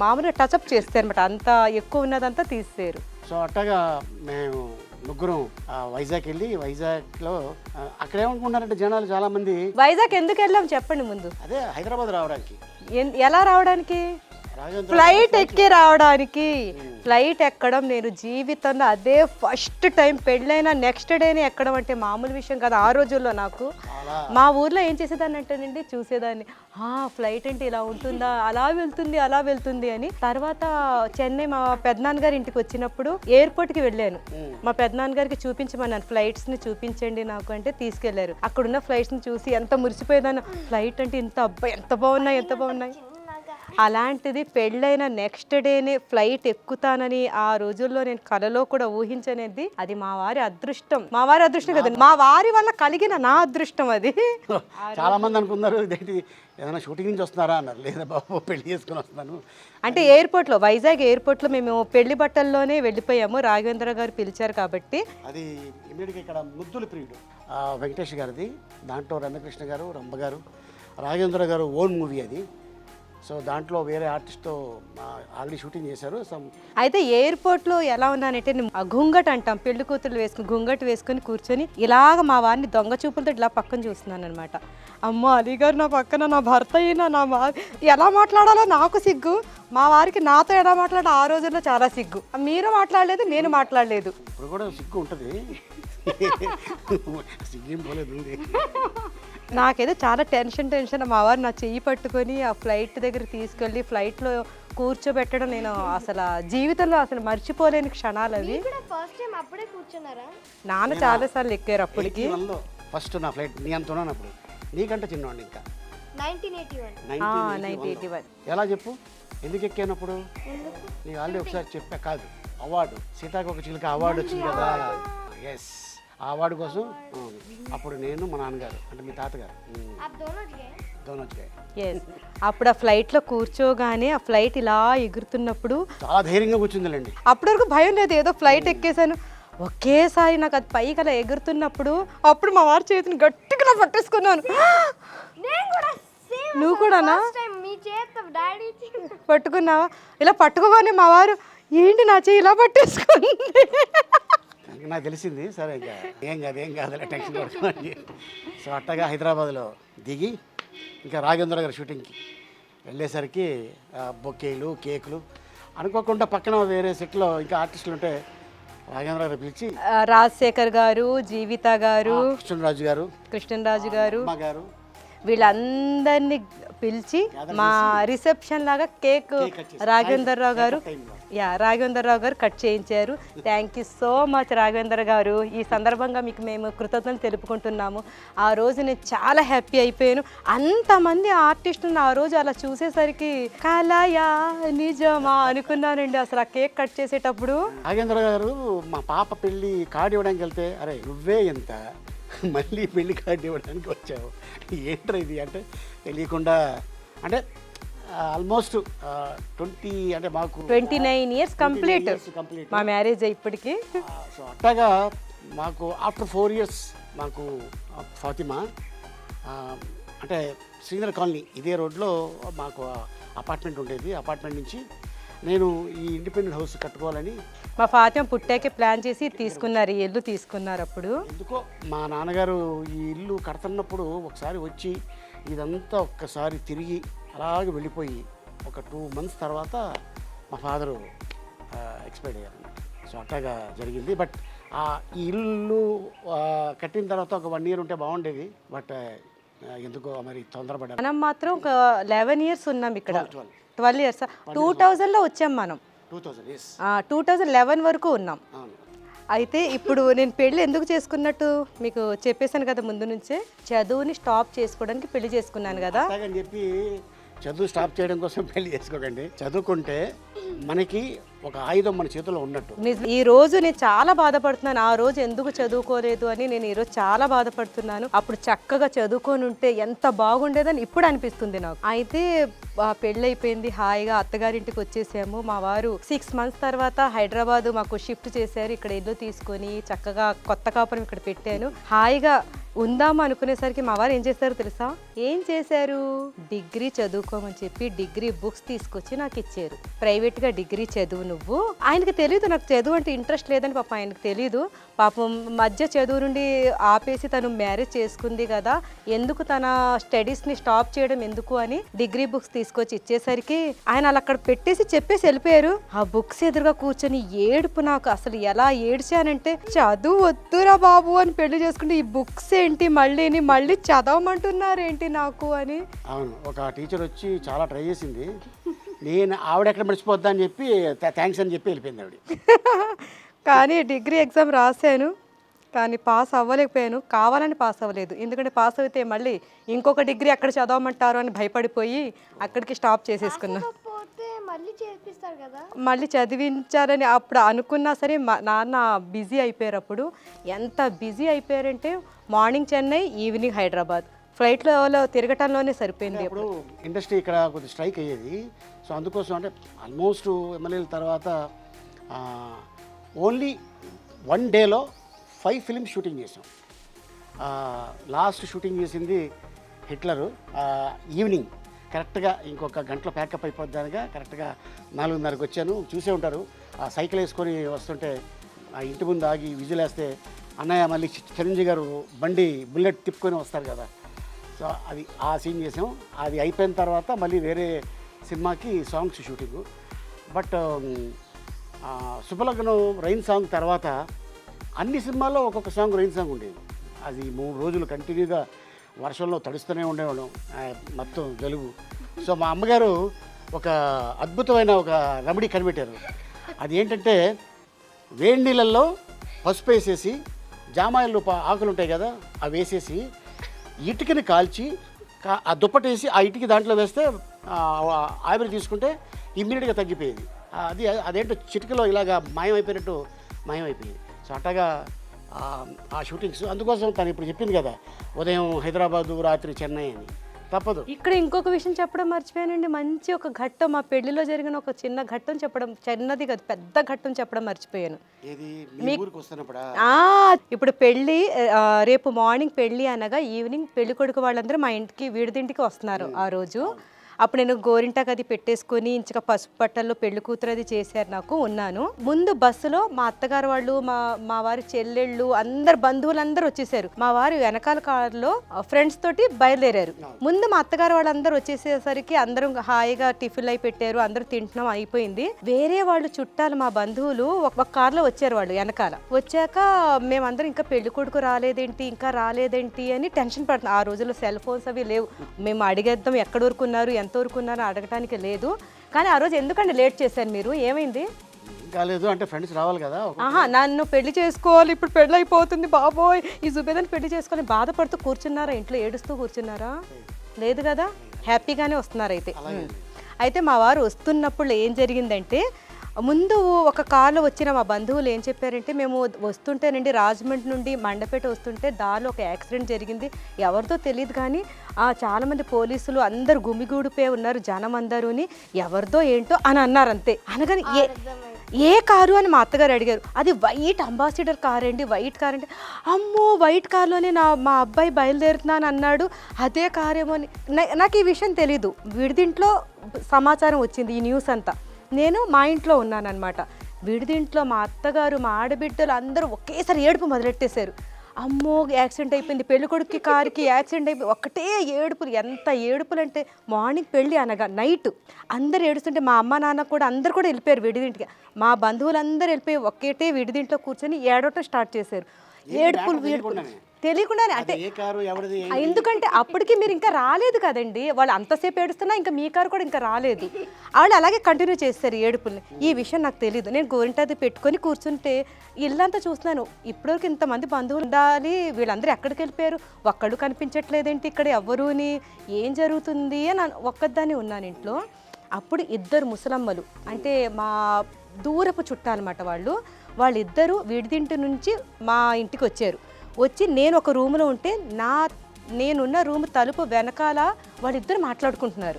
మామూలుగా టచ్అప్ చేస్తే అనమాట, అంత ఎక్కువ ఉన్నదంతా తీసేరు. సో అట్టగా మేము ముగ్గురం వైజాగ్ వెళ్ళి, వైజాగ్లో అక్కడ ఏమనుకుంటున్నారంటే జనాలు చాలా మంది, వైజాగ్ ఎందుకు వెళ్ళాం చెప్పండి ముందు. అదే హైదరాబాద్ రావడానికి. ఎలా రావడానికి? ఫ్లైట్ ఎక్కి రావడానికి. ఫ్లైట్ ఎక్కడం నేను జీవితంలో అదే ఫస్ట్ టైం. పెళ్ళైన నెక్స్ట్ డేనే ఎక్కడం అంటే మామూలు విషయం కాదు ఆ రోజుల్లో. నాకు మా ఊర్లో ఏం చేసేదాన్ని అంటేనండి, చూసేదాన్ని, ఫ్లైట్ అంటే ఇలా ఉంటుందా, అలా వెళ్తుంది అని. తర్వాత చెన్నై మా పెద్దనాన్నగారి ఇంటికి వచ్చినప్పుడు ఎయిర్పోర్ట్కి వెళ్ళాను. మా పెద్దనాన్నగారికి చూపించమన్నాను, ఫ్లైట్స్ని చూపించండి నాకు అంటే తీసుకెళ్లారు. అక్కడున్న ఫ్లైట్స్ని చూసి ఎంత మురిసిపోయేదాన్ని, ఫ్లైట్ అంటే ఎంత బాగున్నాయి. అలాంటిది పెళ్ళైన నెక్స్ట్ డేనే ఫ్లైట్ ఎక్కుతానని ఆ రోజుల్లో నేను కలలో కూడా ఊహించనేది. అది మా వారి అదృష్టం కదా, మా వారి వల్ల కలిగిన నా అదృష్టం అది. చాలా మంది అనుకున్నారు ఇదేంటి ఏదైనా షూటింగ్ నుంచి వస్తున్నారా అన్నారు. లేదా బాబు పెళ్లి చేసుకుని వస్తున్నాను అంటే ఎయిర్పోర్ట్లో, వైజాగ్ ఎయిర్పోర్ట్లో మేము పెళ్లి బట్టల్లోనే వెళ్ళిపోయాము. రాఘవేంద్ర గారు పిలిచారు కాబట్టి. అది ఇమీడియట్గా ఇక్కడ ముద్దుల ప్రియుడు వెంకటేష్ గారిది, దాంట్లో రమ్యకృష్ణ గారు, రంభ గారు, రాఘవేంద్ర గారు ఓన్ మూవీ అది. సో దాంట్లో వేరే ఆర్టిస్ట్తో ఆల్రెడీ షూటింగ్ చేశారు. అయితే ఎయిర్పోర్ట్లో ఎలా ఉన్నానంటే, ఘుంగట్ అంటాం, పెళ్లి కూతురు వేసుకుని ఘుంగట్ వేసుకొని కూర్చొని ఇలాగ మా వారిని దొంగ చూపులతో ఇలా పక్కన చూస్తున్నాను అనమాట. అమ్మ అలీ గారు నా పక్కన, నా భర్త అయినా ఎలా మాట్లాడాలో నాకు సిగ్గు, మా వారికి నాతో ఎలా మాట్లాడాలో ఆ రోజుల్లో చాలా సిగ్గు. మీరు మాట్లాడలేదు, నేను మాట్లాడలేదు. ఇప్పుడు కూడా సిగ్గు ఉంటుంది, సిగ్గేం పోలేదు. నాకేదో చాలా టెన్షన్. మా వారు నా చెయ్యి పట్టుకొని ఆ ఫ్లైట్ దగ్గర తీసుకెళ్ళి ఫ్లైట్లో కూర్చోబెట్టడం నేను అసలు జీవితంలో అసలు మర్చిపోలేని క్షణాలు అవి. నాన్న చాలాసార్లు ఎక్కారు అప్పటికి. ఫస్ట్ నా ఫ్లైట్ నీ అంత ఉన్నాను అప్పుడు, నీకంటే చిన్నవాడిని ఇంకా. 1981. ఎలా చెప్పు, ఎందుకు ఎక్కానప్పుడు? నీకు ఆల్రెడీ ఒకసారి చెప్పా కాదు, అవార్డు సీతాకోక చిలుక అవార్డు వచ్చింది కదా. ఎస్, ఆ అవార్డు కోసం అప్పుడు నేను, మా నాన్నగారు అంటే మీ తాతగారు దోనొచ్చాయి. ఎస్, అప్పుడు ఆ ఫ్లైట్లో కూర్చోగానే ఆ ఫ్లైట్ ఇలా ఎగురుతున్నప్పుడు చాలా ధైర్యంగా కూర్చుందిలేండి. అప్పటి వరకు భయం లేదు, ఏదో ఫ్లైట్ ఎక్కేసాను. ఒకేసారి నాకు అది పైకి అలా ఎగురుతున్నప్పుడు అప్పుడు మా వారి చేతిని గట్టిగా ఇలా పట్టేసుకున్నాను. నేను కూడా సేమ్ నువ్వు కూడానా? ఫస్ట్ టైం మీ చేత డాడీ పట్టుకున్నావా? ఇలా పట్టుకోగానే మా వారు ఏంటి నా చేయి ఇలా పట్టేసుకుంది. ఇంకా నాకు తెలిసింది, సరే ఇంకా ఏం కాదులే టెన్షన్ పడుకోండి. సో అట్టగా హైదరాబాద్లో దిగి ఇంకా రాఘవేంద్ర గారి షూటింగ్కి వెళ్ళేసరికి బొకేలు కేకులు అనుకోకుండా పక్కన వేరే సెట్లో ఇంకా ఆర్టిస్టులు ఉంటే రాఘవేంద్ర గారు పిలిచి రాజశేఖర్ గారు, జీవిత గారు, కృష్ణరాజు గారు, కృష్ణరాజు గారు అమ్మ గారు వీళ్ళందరినీ పిలిచి మా రిసెప్షన్ లాగా కేక్ రాఘవేంద్రరావు గారు రాఘవేంద్రరావు గారు కట్ చేయించారు. Thank you so much Raghavendra గారు. ఈ సందర్భంగా మీకు మేము కృతజ్ఞతలు తెలుపుకుంటున్నాము. ఆ రోజు నేను చాలా హ్యాపీ అయిపోయాను. అంతమంది ఆర్టిస్టులను ఆ రోజు అలా చూసేసరికి కలయా నిజమా అనుకున్నానండి అసలు ఆ కేక్ కట్ చేసేటప్పుడు. రాఘవేంద్ర గారు మా పాప పెళ్ళి కార్డు ఇవ్వడానికి వెళ్తే, అరే నువ్వే ఎంత మళ్ళీ పెళ్లి కార్డు ఇవ్వడానికి వచ్చావు ఏంట్రా ఇది అంటే, తెలియకుండా అంటే ఆల్మోస్ట్ 20 అంటే మాకు 29 ఇయర్స్ కంప్లీట్ కంప్లీట్ మా మ్యారేజ్ ఇప్పటికి. సో అట్టగా మాకు ఆఫ్టర్ 4 ఇయర్స్ మాకు ఫాతిమా అంటే శ్రీధర్ కాలనీ ఇదే రోడ్లో మాకు అపార్ట్మెంట్ ఉండేది. అపార్ట్మెంట్ నుంచి నేను ఈ ఇండిపెండెంట్ హౌస్ కట్టుకోవాలని మా ఫాతిమా పుట్టాకే ప్లాన్ చేసి తీసుకున్నారు, ఈ ఇల్లు తీసుకున్నారు. అప్పుడు ఎందుకో మా నాన్నగారు ఈ ఇల్లు కడుతున్నప్పుడు ఒకసారి వచ్చి ఇదంతా ఒక్కసారి తిరిగి అలాగే వెళ్ళిపోయి ఒక 2 months తర్వాత మా ఫాదరు ఎక్స్పైర్డ్ అయ్యారు. సో అట్టగా జరిగింది. బట్ ఈ ఇల్లు కట్టిన తర్వాత ఒక 1 year ఉంటే బాగుండేది. బట్ ఎందుకో మరి తొందరపడ్డారు. మనం మాత్రం ఒక 11 ఇయర్స్ ఉన్నాం ఇక్కడ. 12 ఇయర్స్ 2000లో వచ్చాం మనం. 2000 yes. 2011 వరకు ఉన్నాం. అవును. అయితే ఇప్పుడు నేను పెళ్ళి ఎందుకు చేసుకున్నట్టు మీకు చెప్పేశాను కదా ముందు నుంచే. చదువుని స్టాప్ చేసుకోవడానికి పెళ్లి చేసుకున్నాను కదా. అలాగని చెప్పి చదువు స్టాప్ చేయడం కోసం పెళ్లి చేసుకోకండి. చదువుకుంటే మనకి ఒక ఆయుధం మన చేతిలో ఉన్నట్టు. ఈ రోజు నేను చాలా బాధపడుతున్నాను. ఆ రోజు ఎందుకు చదువుకోలేదు అని నేను ఈరోజు చాలా బాధపడుతున్నాను. అప్పుడు చక్కగా చదువుకొని ఉంటే ఎంత బాగుండేదని ఇప్పుడు అనిపిస్తుంది నాకు. అయితే పెళ్ళి అయిపోయింది, హాయిగా అత్తగారింటికి వచ్చేసాము. మా వారు 6 months తర్వాత హైదరాబాద్ మాకు షిఫ్ట్ చేశారు. ఇక్కడ ఇల్లు తీసుకొని చక్కగా కొత్త కాపురం ఇక్కడ పెట్టాను. హాయిగా ఉందాము అనుకునేసరికి మా వారు ఏం చేశారు తెలుసా? ఏం చేశారు? డిగ్రీ చదువుకోమని చెప్పి డిగ్రీ బుక్స్ తీసుకొచ్చి నాకు ఇచ్చారు. ప్రైవేట్గా డిగ్రీ చదువు నువ్వు. ఆయనకి తెలియదు నాకు చదువు అంటే ఇంట్రెస్ట్ లేదని. పాపం ఆయనకు తెలియదు. పాపం మధ్య చదువు నుండి ఆపేసి తను మ్యారేజ్ చేసుకుంది కదా, ఎందుకు తన స్టడీస్ని స్టాప్ చేయడం ఎందుకు అని డిగ్రీ బుక్స్ తీసుకొచ్చి ఇచ్చేసరికి ఆయన అలా అక్కడ పెట్టేసి చెప్పేసి వెళ్ళిపోయారు. ఆ బుక్స్ ఎదురుగా కూర్చొని ఏడుపు. నాకు అసలు ఎలా ఏడ్చానంటే, చదువు వద్దురా బాబు అని పెళ్లి చేసుకుంటే ఈ బుక్స్ ఏంటి మళ్ళీ చదవమంటున్నారేంటి నాకు అని. అవును, ఒక టీచర్ వచ్చి చాలా ట్రై చేసింది. నేను ఆవిడ ఎక్కడ మర్చిపోద్దా అని చెప్పి థ్యాంక్స్ అని చెప్పి వెళ్ళిపోయింది ఆవిడ. కానీ డిగ్రీ ఎగ్జామ్ రాశాను, కానీ పాస్ అవ్వలేకపోయాను. కావాలని పాస్ అవ్వలేదు. ఎందుకంటే పాస్ అయితే మళ్ళీ ఇంకొక డిగ్రీ అక్కడ చదవమంటారు అని భయపడిపోయి అక్కడికి స్టాప్ చేసేసుకున్నా. పోతే మళ్ళీ చేర్పిస్తారు కదా. మళ్ళీ చదివించాలని అప్పుడు అనుకున్నా సరే మా నాన్న బిజీ అయిపోయారు. అప్పుడు ఎంత బిజీ అయిపోయారంటే మార్నింగ్ చెన్నై, ఈవినింగ్ హైదరాబాద్, ఫ్లైట్లో తిరగటంలోనే సరిపోయింది. అప్పుడు ఇండస్ట్రీ ఇక్కడ కొద్దిగా స్ట్రైక్ అయ్యేది. సో అందుకోసం అంటే ఆల్మోస్ట్ ఎమ్మెల్యేల తర్వాత ఓన్లీ 1 dayలో 5 films షూటింగ్ చేసాం. లాస్ట్ షూటింగ్ చేసింది హిట్లరు. ఈవినింగ్ కరెక్ట్గా ఇంకొక గంటలో ప్యాకప్ అయిపోద్దానిగా కరెక్ట్గా 4:30కి వచ్చాను. చూసే ఉంటారు, ఆ సైకిల్ వేసుకొని వస్తుంటే ఆ ఇంటి ముందు ఆగి విజిల్ వేస్తే అన్నయ్య మళ్ళీ చిరంజీవి గారు బండి బుల్లెట్ తిప్పుకొని వస్తారు కదా. సో అది ఆ సీన్ చేసాం. అది అయిపోయిన తర్వాత మళ్ళీ వేరే సినిమాకి songs shooting. But Shubhalagnam rain song తర్వాత అన్ని సినిమాల్లో ఒక్కొక్క సాంగ్ రైన్ సాంగ్ ఉండేది. అది 3 రోజులు కంటిన్యూగా వర్షంలో తడుస్తూనే ఉండేవాళ్ళం, మొత్తం జలుబు. సో మా అమ్మగారు ఒక అద్భుతమైన ఒక రెమెడీ కనిపెట్టారు. అది ఏంటంటే వేడి నీళ్ళల్లో పసుపు వేసేసి జామాయిలు ఆకులు ఉంటాయి కదా, అవి వేసేసి ఇటుకని కాల్చి ఆ దుప్పటేసి ఆ ఇటుకి దాంట్లో వేస్తే ఆవిరి తీసుకుంటే ఇమ్మీడియట్గా తగ్గిపోయేది. అదేంటో చిటికలో ఇలాగా మాయమైపోయినట్టు మాయమైపోయింది. సో అట్టగా ఆ షూటింగ్స్. అందుకోసం తను ఇప్పుడు చెప్పింది కదా, ఉదయం హైదరాబాదు రాత్రి చెన్నై అని. తప్పదు. ఇక్కడ ఇంకొక విషయం చెప్పడం మర్చిపోయానండి. మంచి ఒక ఘట్టం, మా పెళ్లిలో జరిగిన ఒక చిన్న ఘట్టం చెప్పడం, చిన్నది కాదు పెద్ద ఘట్టం చెప్పడం మర్చిపోయాను. ఏది మీ ఊరికి వస్తున్నప్పుడా? ఇప్పుడు పెళ్ళి రేపు మార్నింగ్ పెళ్ళి అనగా ఈవినింగ్ పెళ్లి కొడుకు వాళ్ళందరూ మా ఇంటికి విడిదింటికి వస్తున్నారు ఆ రోజు. అప్పుడు నేను గోరింటాకు అది పెట్టేసుకొని ఇంచక పసుపు బట్టల్లో పెళ్లి కూతురు అది చేశారు నాకు. ఉన్నాను ముందు బస్సులో మా అత్తగారు వాళ్ళు, మా వారి చెల్లెళ్ళు, అందరు బంధువులందరూ వచ్చేసారు. మా వారు వెనకాల కారులో ఫ్రెండ్స్ తోటి బయలుదేరారు. ముందు మా అత్తగారు వాళ్ళందరూ వచ్చేసేసరికి అందరం హాయిగా టిఫిన్ అయి పెట్టారు, అందరూ తింటున్నాం, అయిపోయింది. వేరే వాళ్ళు చుట్టాలు మా బంధువులు ఒక కారులో వచ్చారు. వాళ్ళు వెనకాల వచ్చాక మేమందరం ఇంకా పెళ్లి కొడుకు రాలేదేంటి, ఇంకా రాలేదేంటి అని టెన్షన్ పడుతున్నాం. ఆ రోజుల్లో సెల్ ఫోన్స్ అవి లేవు. మేము అడిగేద్దాం ఎక్కడి వరకు ఉన్నారు, ఎంతవరకు ఉన్నారో అడగటానికి లేదు. కానీ ఆ రోజు ఎందుకంటే లేట్ చేశారు మీరు? ఏమైంది? కాలేదు అంటే ఫ్రెండ్స్ రావాలి కదా. నన్ను పెళ్లి చేసుకోవాలి, ఇప్పుడు పెళ్ళి అయిపోతుంది బాబోయ్, ఈ జుబేదని పెళ్లి చేసుకోవాలి బాధపడుతూ కూర్చున్నారా? ఇంట్లో ఏడుస్తూ కూర్చున్నారా? లేదు కదా, హ్యాపీగానే వస్తున్నారు. అయితే మా వారు వస్తున్నప్పుడు ఏం జరిగిందంటే, ముందు ఒక కార్లో వచ్చిన మా బంధువులు ఏం చెప్పారంటే, మేము వస్తుంటేనండి రాజమండ్రి నుండి మండపేట వస్తుంటే దారిలో ఒక యాక్సిడెంట్ జరిగింది, ఎవరితో తెలియదు కానీ చాలామంది పోలీసులు అందరు గుమిగూడిపోయి ఉన్నారు, జనం అందరూని, ఎవరిదో ఏంటో అని అన్నారు. అంతే అనగానే ఏ కారు అని మా అత్తగారు అడిగారు. అది వైట్ అంబాసిడర్ కార్ అండి, వైట్ కార్ అంటే అమ్మో వైట్ కార్లోనే మా అబ్బాయి బయలుదేరుతున్నాను అన్నాడు, అదే కారేమో అని. నాకు ఈ విషయం తెలీదు, విడిదింట్లో సమాచారం వచ్చింది ఈ న్యూస్ అంతా. నేను మా ఇంట్లో ఉన్నానన్నమాట. విడిదింట్లో మా అత్తగారు, మా ఆడబిడ్డలు అందరూ ఒకేసారి ఏడుపు మొదలెట్టేశారు. అమ్మో యాక్సిడెంట్ అయిపోయింది, పెళ్లి కొడుకు కారుకి యాక్సిడెంట్ అయిపోయి, ఒక్కటే ఏడుపులు. ఎంత ఏడుపులు అంటే మార్నింగ్ పెళ్ళి అనగా నైట్ అందరు ఏడుస్తుంటే మా అమ్మ నాన్న కూడా అందరు కూడా వెళ్ళిపోయారు విడిదింటికి. మా బంధువులందరూ వెళ్ళిపోయి ఒక్కటే విడిదింట్లో కూర్చొని ఏడవటం స్టార్ట్ చేశారు. ఏడుపులు తెలియకుండానే. అంటే ఎందుకంటే అప్పటికి మీరు ఇంకా రాలేదు కదండి, వాళ్ళు అంతసేపు ఏడుస్తున్నా ఇంకా మీ కారు కూడా ఇంకా రాలేదు. వాళ్ళు అలాగే కంటిన్యూ చేస్తారు ఏడుపుల్ని. ఈ విషయం నాకు తెలియదు. నేను గోరింటాది పెట్టుకొని కూర్చుంటే ఇల్లంతా చూస్తున్నాను, ఇప్పటివరకు ఇంతమంది బంధువులు ఉండాలి, వీళ్ళందరూ ఎక్కడికి వెళ్ళిపోయారు, ఒక్కడు కనిపించట్లేదేంటి ఇక్కడ ఎవరూని, ఏం జరుగుతుంది అని ఒక్కదాన్ని ఉన్నాను ఇంట్లో. అప్పుడు ఇద్దరు ముసలమ్మలు, అంటే మా దూరపు చుట్టాలన్నమాట వాళ్ళిద్దరూ విడిదింటి నుంచి మా ఇంటికి వచ్చారు. వచ్చి నేను ఒక రూమ్లో ఉంటే నేనున్న రూమ్ తలుపు వెనకాల వాళ్ళిద్దరు మాట్లాడుకుంటున్నారు.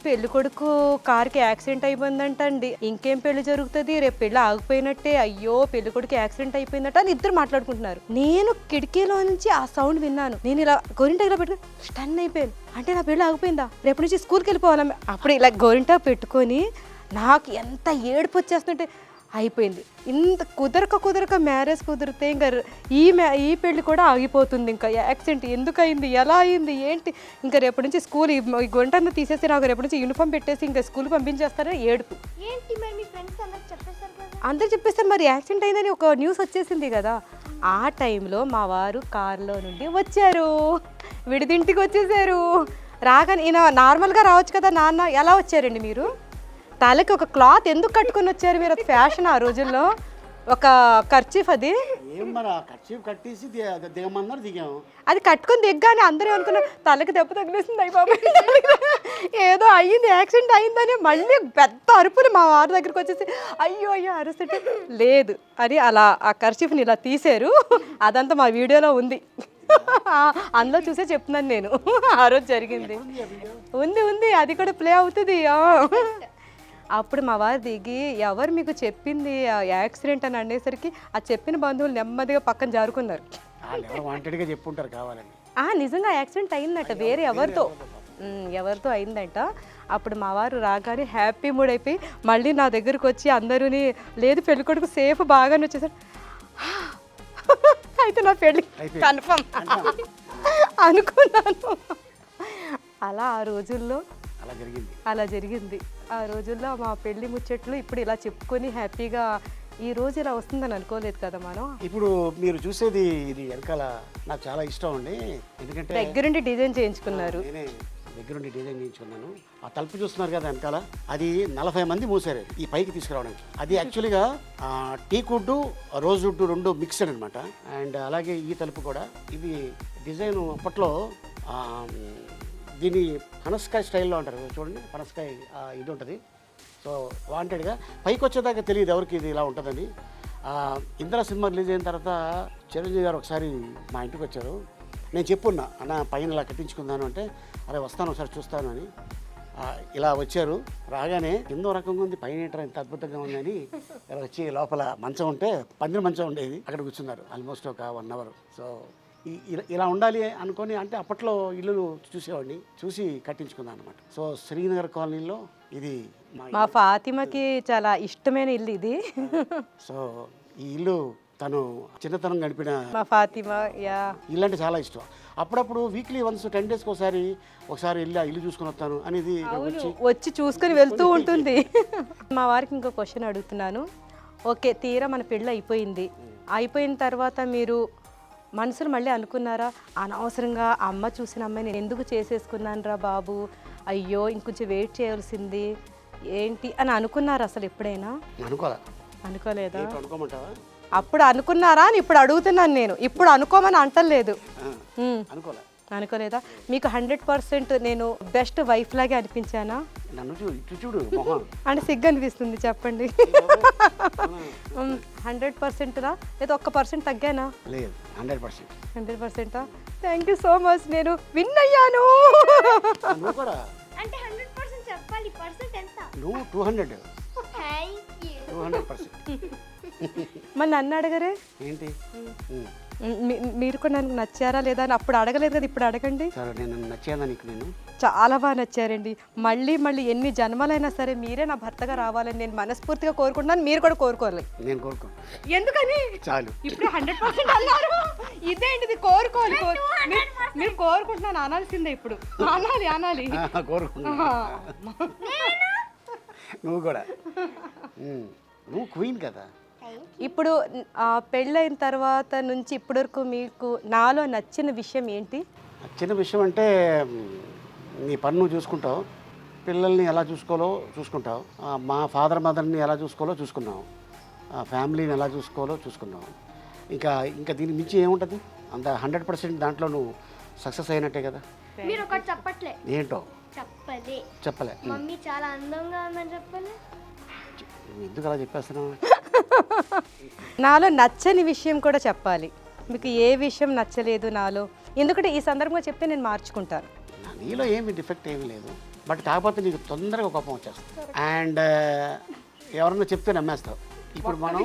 పెళ్లి కొడుకు కారుకి యాక్సిడెంట్ అయిపోయిందంట అండి, ఇంకేం పెళ్లి జరుగుతుంది, రేపు పెళ్లి ఆగిపోయినట్టే, అయ్యో పెళ్లి కొడుకు యాక్సిడెంట్ అయిపోయిందట అని ఇద్దరు మాట్లాడుకుంటున్నారు. నేను కిటికీలో నుంచి ఆ సౌండ్ విన్నాను. నేను ఇలా గోరింటా ఇలా పెట్టుకుని స్టన్ అయిపోయాను. అంటే నా పెళ్లి ఆగిపోయిందా, రేపు నుంచి స్కూల్కి వెళ్ళిపోవాలా? అప్పుడు ఇలా గోరింటా పెట్టుకొని నాకు ఎంత ఏడుపు వచ్చేస్తుంటే అయిపోయింది. ఇంత కుదరక మ్యారేజ్ కుదిరితే ఇంకా ఈ పెళ్లి కూడా ఆగిపోతుంది. ఇంకా యాక్సిడెంట్ ఎందుకు అయింది, ఎలా అయింది, ఏంటి, ఇంకా రేపటి నుంచి స్కూల్ ఈ గంటన్న తీసేసి నాకు రేపటి నుంచి యూనిఫామ్ పెట్టేసి ఇంకా స్కూల్ పంపించేస్తారని ఏడుపు. అందరూ చెప్పేస్తారు మరి యాక్సిడెంట్ అయిందని ఒక న్యూస్ వచ్చేసింది కదా. ఆ టైంలో మా వారు కారులో నుండి వచ్చారు, విడిదింటికి వచ్చేసారు. రాగానే ఈయన నార్మల్గా రావచ్చు కదా, నాన్న ఎలా వచ్చారండి మీరు? తలకి ఒక క్లాత్ ఎందుకు కట్టుకొని వచ్చారు మీరు? అది ఫ్యాషన్ ఆ రోజుల్లో, ఒక కర్చీఫ్ అది అది కట్టుకొని దిగ్గానే అందరూ అనుకున్నారు తలకి దెబ్బ తగిలేసింది, అయ్యి బాబు ఏదో అయ్యింది, యాక్సిడెంట్ అయిందని. మళ్ళీ పెద్ద అరుపులు మా వారి దగ్గరికి వచ్చేసి అయ్యో అరుస్తుంటే లేదు అని అలా ఆ కర్చీఫ్ని ఇలా తీశారు. అదంతా మా వీడియోలో ఉంది, అందులో చూసే చెప్తున్నాను నేను. ఆ రోజు జరిగింది ఉంది, అది కూడా ప్లే అవుతుంది. అప్పుడు మా వారు దిగి ఎవరు మీకు చెప్పింది యాక్సిడెంట్ అని అనేసరికి ఆ చెప్పిన బంధువులు నెమ్మదిగా పక్కన జారుకున్నారు. నిజంగా యాక్సిడెంట్ అయిందట, వేరే ఎవరితో అయిందంట. అప్పుడు మా వారు రాగానే హ్యాపీ మూడ్ అయిపోయి మళ్ళీ నా దగ్గరకు వచ్చి అందరూని లేదు పెళ్లి కొడుకు సేఫ్ బాగానే వచ్చేసారు, అయితే నా పెళ్ళి కన్ఫర్మ్ అనుకున్నాను. అలా ఆ రోజుల్లో అలా జరిగింది. ఆ రోజుల్లో మా పెళ్లి ముచ్చట్లు ఇప్పుడు ఇలా చెప్పుకొని హ్యాపీగా ఈ రోజు ఇలా వస్తుందని అనుకోలేదు కదా మనం. ఇప్పుడు మీరు చూసేది ఇది వెనకాల నాకు చాలా ఇష్టం అండి, ఎందుకంటే దగ్గరుండి డిజైన్ చేయించుకున్నారు. దగ్గరుండి డిజైన్ చేయించుకున్నాను. ఆ తలుపు చూస్తున్నారు కదా వెనకాల, అది 40 మంది మూసారు ఈ పైకి తీసుకురావడానికి. అది యాక్చువల్గా టీక్ వుడ్, రోజ్ వుడ్ రెండు మిక్స్డ్ అనమాట. అండ్ అలాగే ఈ తలుపు కూడా ఇది డిజైన్ అప్పట్లో దీన్ని పనసకాయ స్టైల్లో అంటారు చూడండి, పనసకాయ ఇది ఉంటుంది. సో వాంటెడ్గా పైకి వచ్చేదాకా తెలియదు ఎవరికి ఇది ఇలా ఉంటుందని. ఇంద్ర సినిమా రిలీజ్ అయిన తర్వాత చిరంజీవి గారు ఒకసారి మా ఇంటికి వచ్చారు. నేను చెప్పున్నా అన్న పైన ఇలా కట్టించుకుందాను అంటే అరే వస్తాను ఒకసారి చూస్తాను అని ఇలా వచ్చారు. రాగానే కింద రకంగా ఉంది, పైన ఏంట్రా ఇంత అద్భుతంగా ఉందని ఇలా వచ్చి లోపల మంచం ఉంటే పందిరి మంచం ఉండేది, అక్కడ కూర్చున్నారు ఆల్మోస్ట్ ఒక 1 అవర్. సో ఇలా ఉండాలి అనుకొని అంటే అప్పట్లో ఇల్లు చూసేవాడిని, చూసి కట్టించుకున్నాను అనమాట. సో శ్రీనగర్ కాలనీలో ఇది మా ఫాతిమకి చాలా ఇష్టమైన ఇల్లు ఇది. సో ఈ ఇల్లు తను చిన్నతనం గడిపిన మా ఫాతిమా యా ఇల్లు అంటే చాలా ఇష్టం. అప్పుడప్పుడు వీక్లీ వన్స్ 10 డేస్కి ఒకసారి వెళ్ళి ఆ ఇల్లు చూసుకొని వస్తాను అనేది వచ్చి చూసుకొని వెళ్తూ ఉంటుంది. మా వారికి ఇంకో క్వశ్చన్ అడుగుతున్నాను. ఓకే, తీరా మన పెళ్ళి అయిపోయిన తర్వాత మీరు మనసులు మళ్ళీ అనుకున్నారా, అనవసరంగా అమ్మ చూసిన అమ్మాయి నేను ఎందుకు చేసేసుకున్నాను రా బాబు, అయ్యో ఇంకొంచెం వెయిట్ చేయాల్సింది ఏంటి అని అనుకున్నారా అసలు ఎప్పుడైనా? అనుకోలేదా? అనుకోమంటావా? అప్పుడు అనుకున్నారా అని ఇప్పుడు అడుగుతున్నాను నేను. ఇప్పుడు అనుకోమని అంటలేదు. అనుకోలేదా? మీకు 100% నేను బెస్ట్ వైఫ్ లాగే అనిపించానా? చూడు అంటే సిగ్గు అనిపిస్తుంది చెప్పండి. 100%రా లేదా 1% తగ్గానా? లేదు 100%. థ్యాంక్ యూ సో మచ్, నేను విన్ అయ్యాను. అంటే 100% చెప్పాలి, పర్సెంట్ ఎంత? నువ్వు 200. Thank you. 200%. మరి నన్ను అడగరే ఏంటి? మీరు కూడా నాకు నచ్చారా లేదా అని అప్పుడు అడగలేదు కదా, ఇప్పుడు అడగండి. సరే, నేను నచ్చానా నీకు? నేను చాలా బాగా నచ్చారండి. మళ్ళీ ఎన్ని జన్మలైనా సరే మీరే నా భర్తగా రావాలని నేను మనస్ఫూర్తిగా కోరుకుంటున్నాను. మీరు కూడా కోరుకోవాలి. నేను కోరుకోను. ఎందుకని? చాలు. ఇప్పుడు 100% అన్నారు. ఇదేంటిది కోరుకోవాలి? మీరు కోరుకుంటున్నాను అనాల్సిందే. ఇప్పుడు అనాలి. కోరుకున్నా. నువ్వు కూడా నువ్వు క్వీన్ కదా. ఇప్పుడు పెళ్ళైన తర్వాత నుంచి ఇప్పటి వరకు మీకు నాలో నచ్చిన విషయం ఏంటి? నచ్చిన విషయం అంటే నీ పని నువ్వు చూసుకుంటావు, పిల్లల్ని ఎలా చూసుకోవాలో చూసుకుంటావు, మా ఫాదర్ మదర్ని ఎలా చూసుకోవాలో చూసుకున్నావు, ఫ్యామిలీని ఎలా చూసుకోవాలో చూసుకున్నావు. ఇంకా దీని మించి ఏముంటుంది? అంత 100% దాంట్లో నువ్వు సక్సెస్ అయినట్టే కదా. మీరు ఒకటి చెప్పట్లే. ఏంటో చెప్పలే. మమ్మీ చాలా అందంగా ఉందని చెప్పలే. ఎందుకు అలా చెప్పేస్తున్నావు? నాలో నచ్చని విషయం కూడా చెప్పాలి. మీకు ఏ విషయం నచ్చలేదు నాలో? ఎందుకంటే ఈ సందర్భంగా చెప్తే నేను మార్చుకుంటాను. నీలో ఏమి డిఫెక్ట్ ఏమీ లేదు, బట్ కాకపోతే నీకు తొందరగా కోపం వచ్చేస్తుంది. అండ్ ఎవరన్నా చెప్తే నమ్మేస్తావు. ఇప్పుడు మనం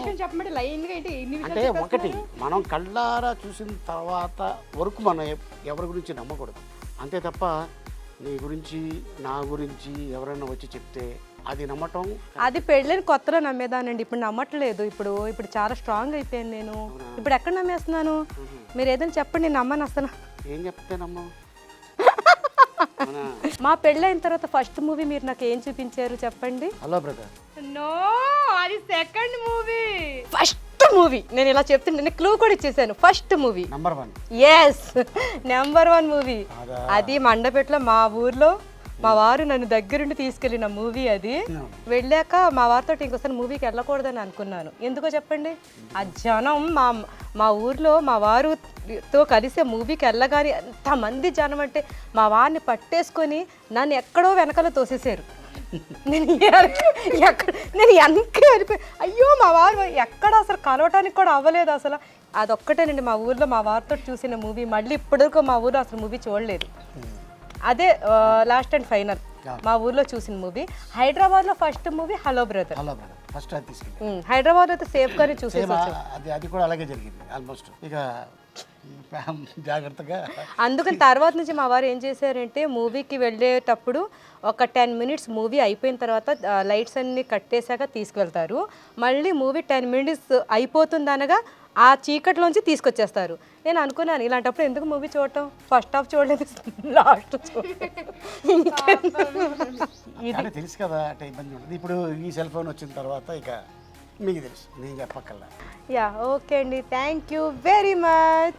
అంటే ఒకటి మనం కళ్ళారా చూసిన తర్వాత వరకు మనం ఎవరి గురించి నమ్మకూడదు. అంతే తప్ప నీ గురించి నా గురించి ఎవరైనా వచ్చి చెప్తే అది నమ్మటం. అది పెళ్ళైన కొత్తలో నమ్మేదానండి, ఇప్పుడు నమ్మట్లేదు. ఇప్పుడు చాలా స్ట్రాంగ్ అయిపోయాను నేను. ఇప్పుడు ఎక్కడ నమ్మేస్తున్నాను? మీరు ఏదైనా చెప్పండి, నేను నమ్మను అసలు. ఏం చెప్తే నమ్మవు? మా పెళ్ళైన తర్వాత ఫస్ట్ మూవీ మీరు నాకు ఏం చూపించారు చెప్పండి? Hello brother. నో, అది సెకండ్ మూవీ. ఫస్ట్ మూవీ నేను ఇలా చెప్తుంటే క్లూ కూడా ఇచ్చేసాను. First movie number 1. Yes, number 1 movie. అది మండపేటలో మా ఊర్లో మా వారు నన్ను దగ్గరుండి తీసుకెళ్ళిన మూవీ అది. వెళ్ళాక మా వారితో ఇంకోసారి మూవీకి వెళ్ళకూడదని అనుకున్నాను. ఎందుకో చెప్పండి? ఆ జనం మా ఊర్లో మా వారితో కలిసే మూవీకి వెళ్ళగానే ఎంతమంది జనం అంటే మా వారిని పట్టేసుకొని నన్ను ఎక్కడో వెనకాల తోసేసారు. నేను వెనక్కి వెళ్ళిపోయి అయ్యో మా వారు ఎక్కడ అసలు కలవటానికి కూడా అవ్వలేదు అసలు. అదొక్కటేనండి మా ఊర్లో మా వారితో చూసిన మూవీ. మళ్ళీ ఇప్పటివరకు మా ఊర్లో అసలు మూవీ చూడలేదు. అదే లాస్ట్ అండ్ ఫైనల్ మా ఊర్లో చూసిన మూవీ. హైదరాబాద్లో first movie hello brother. First హైదరాబాద్లో అయితే సేఫ్గానే చూసేసి అది కూడా అలాగే జరిగింది ఆల్మోస్ట్. ఇక జాగ్రత్తగా అందుకని తర్వాత నుంచి మా వారు ఏం చేశారంటే మూవీకి వెళ్ళేటప్పుడు ఒక 10 minutes మూవీ అయిపోయిన తర్వాత లైట్స్ అన్ని కట్టేశాక తీసుకువెళ్తారు. మళ్ళీ మూవీ 10 minutes అయిపోతుందనగా ఆ చీకట్లోంచి తీసుకొచ్చేస్తారు. నేను అనుకున్నాను ఇలాంటప్పుడు ఎందుకు మూవీ చూడటం, ఫస్ట్ హాఫ్ చూడలేదు లాస్ట్ ఇది తెలుసు కదా అంటే ఇబ్బంది ఉంటుంది. ఇప్పుడు ఈ సెల్ ఫోన్ వచ్చిన తర్వాత ఇక మీకు తెలుసు, నేను చెప్పక్కల్లా. యా ఓకే అండి, థ్యాంక్ యూ వెరీ మచ్.